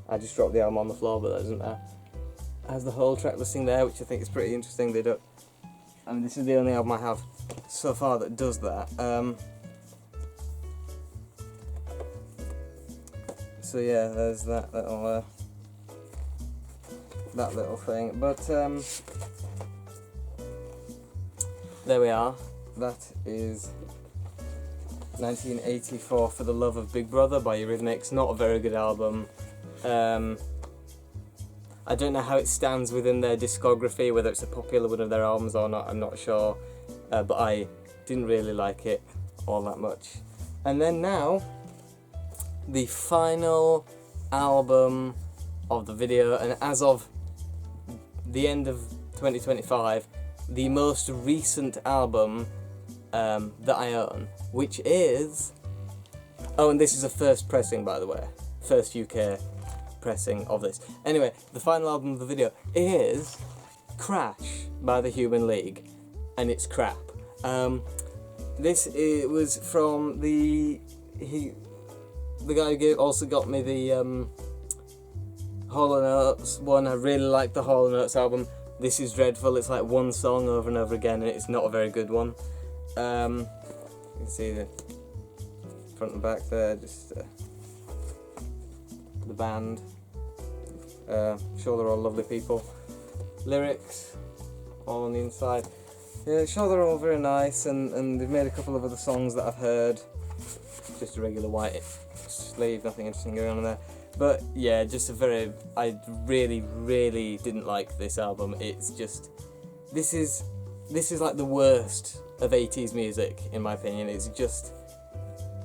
I just dropped the album on the floor, but that doesn't matter. It has the whole track listing there, which I think is pretty interesting. They don't, I mean, this is the only album I have so far that does that. So yeah, there's that little thing. But there we are. That is 1984 For the Love of Big Brother by Eurythmics. Not a very good album. I don't know how it stands within their discography, whether it's a popular one of their albums or not, I'm not sure, but I didn't really like it all that much. And then now, the final album of the video, and as of the end of 2025, the most recent album that I own, which is, oh, and this is a first pressing, by the way, first UK pressing of this. Anyway, the final album of the video is Crash by the Human League, and it's crap. It was from the guy who also got me the Hall & Oates one. I really like the Hall & Oates album. This is dreadful. It's like one song over and over again, and it's not a very good one. You can see the front and back there, just the band. Sure, they're all lovely people. Lyrics, all on the inside. Yeah, sure, they're all very nice, and they've made a couple of other songs that I've heard. Just a regular white sleeve, nothing interesting going on there. But yeah, just I really didn't like this album. It's just, this is like the worst of 80s music, in my opinion. It's just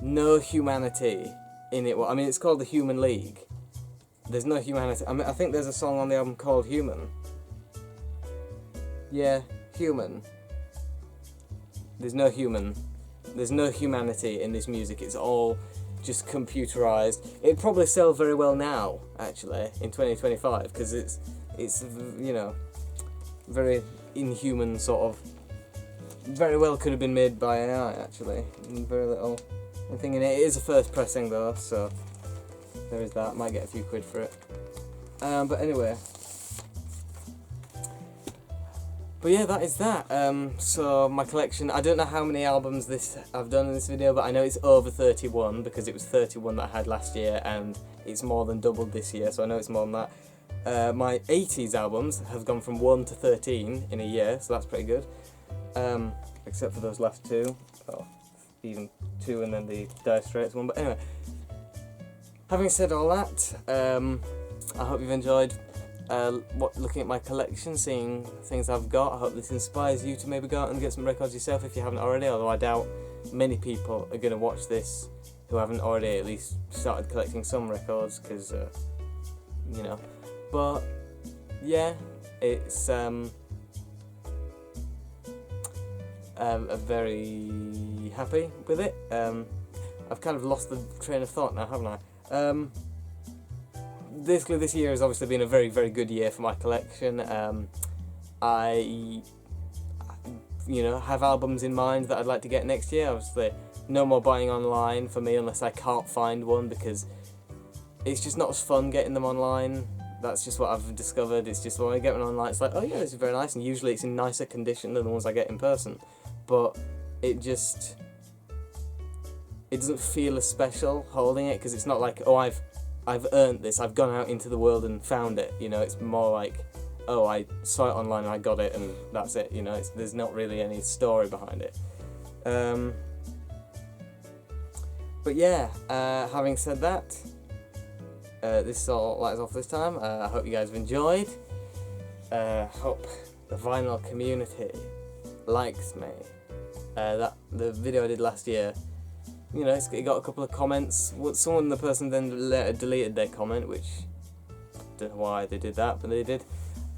no humanity in it. Well, I mean, it's called the Human League. There's no humanity. I mean, I think there's a song on the album called Human. Yeah, Human. There's no humanity in this music. It's all just computerized. It'd probably sell very well now, actually, in 2025, because it's you know, very inhuman sort of. Very well could have been made by AI, actually. Very little thing in it. It is a first pressing though, so there is that. Might get a few quid for it. But anyway. But yeah, that is that. So my collection, I don't know how many albums I've done in this video, but I know it's over 31 because it was 31 that I had last year, and it's more than doubled this year, so I know it's more than that. My 80s albums have gone from 1 to 13 in a year, so that's pretty good. Except for those last two. Oh, even two and then the Dire Straits one. But anyway, having said all that, I hope you've enjoyed looking at my collection, seeing things I've got. I hope this inspires you to maybe go out and get some records yourself if you haven't already, although I doubt many people are going to watch this who haven't already at least started collecting some records, because, you know. But, yeah, it's I'm very happy with it. I've kind of lost the train of thought now, haven't I? Basically, this year has obviously been a very good year for my collection. I, you know, have albums in mind that I'd like to get next year. Obviously, no more buying online for me unless I can't find one, because it's just not as fun getting them online. That's just what I've discovered. It's just when I get one online, it's like, oh yeah, this is very nice, and usually it's in nicer condition than the ones I get in person. But it doesn't feel as special holding it, because it's not like, oh, I've earned this, I've gone out into the world and found it, you know. It's more like, oh, I saw it online and I got it, and that's it, you know. There's not really any story behind it. But yeah, having said that, this is all that's all for this time. I hope you guys have enjoyed. Hope the vinyl community likes me. The video I did last year, you know, it got a couple of comments. The person then later deleted their comment, which I don't know why they did that, but they did.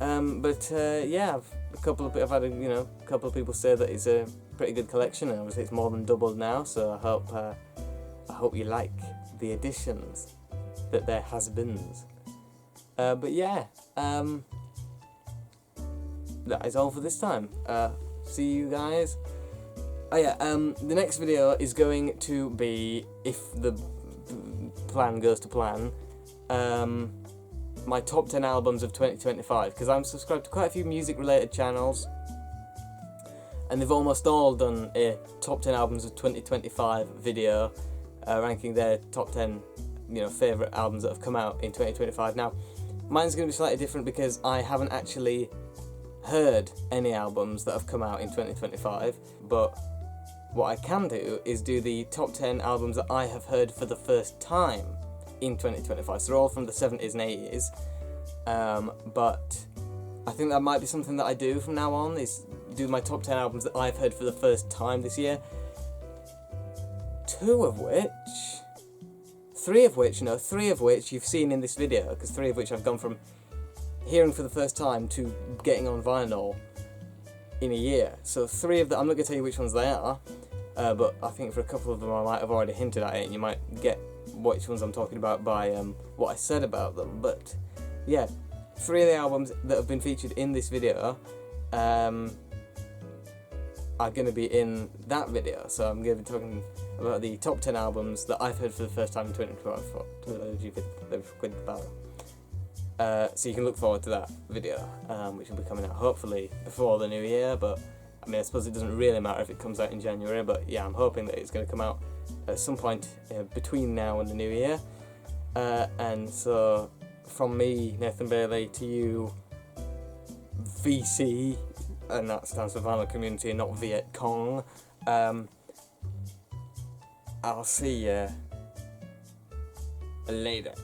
Yeah, I've had a couple of people say that it's a pretty good collection, and obviously it's more than doubled now. So I hope you like the additions that there has been. But yeah, that is all for this time. See you guys. Oh yeah, the next video is going to be, if the plan goes to plan, my top 10 albums of 2025, because I'm subscribed to quite a few music related channels, and they've almost all done a top 10 albums of 2025 video, ranking their top 10, you know, favourite albums that have come out in 2025. Now, mine's going to be slightly different because I haven't actually heard any albums that have come out in 2025, but what I can do is do the top 10 albums that I have heard for the first time in 2025. So they're all from the 70s and 80s, but I think that might be something that I do from now on, is do my top 10 albums that I've heard for the first time this year. Three of which you've seen in this video, because 3 of which I've gone from hearing for the first time to getting on vinyl in a year. So 3 of them, I'm not going to tell you which ones they are, but I think for a couple of them I might have already hinted at it, and you might get which ones I'm talking about by what I said about them. But yeah, 3 of the albums that have been featured in this video are going to be in that video. So I'm going to be talking about the top 10 albums that I've heard for the first time in 2025. So you can look forward to that video, which will be coming out hopefully before the new year, but I mean, I suppose it doesn't really matter if it comes out in January, but yeah, I'm hoping that it's going to come out at some point between now and the new year. And so, from me, Nathan Bailey, to you, VC, and that stands for Vinyl Community and not Viet Cong, I'll see you later.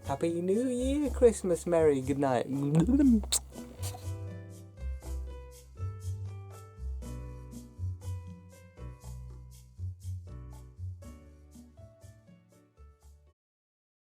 Happy New Year, Christmas, Merry, good night.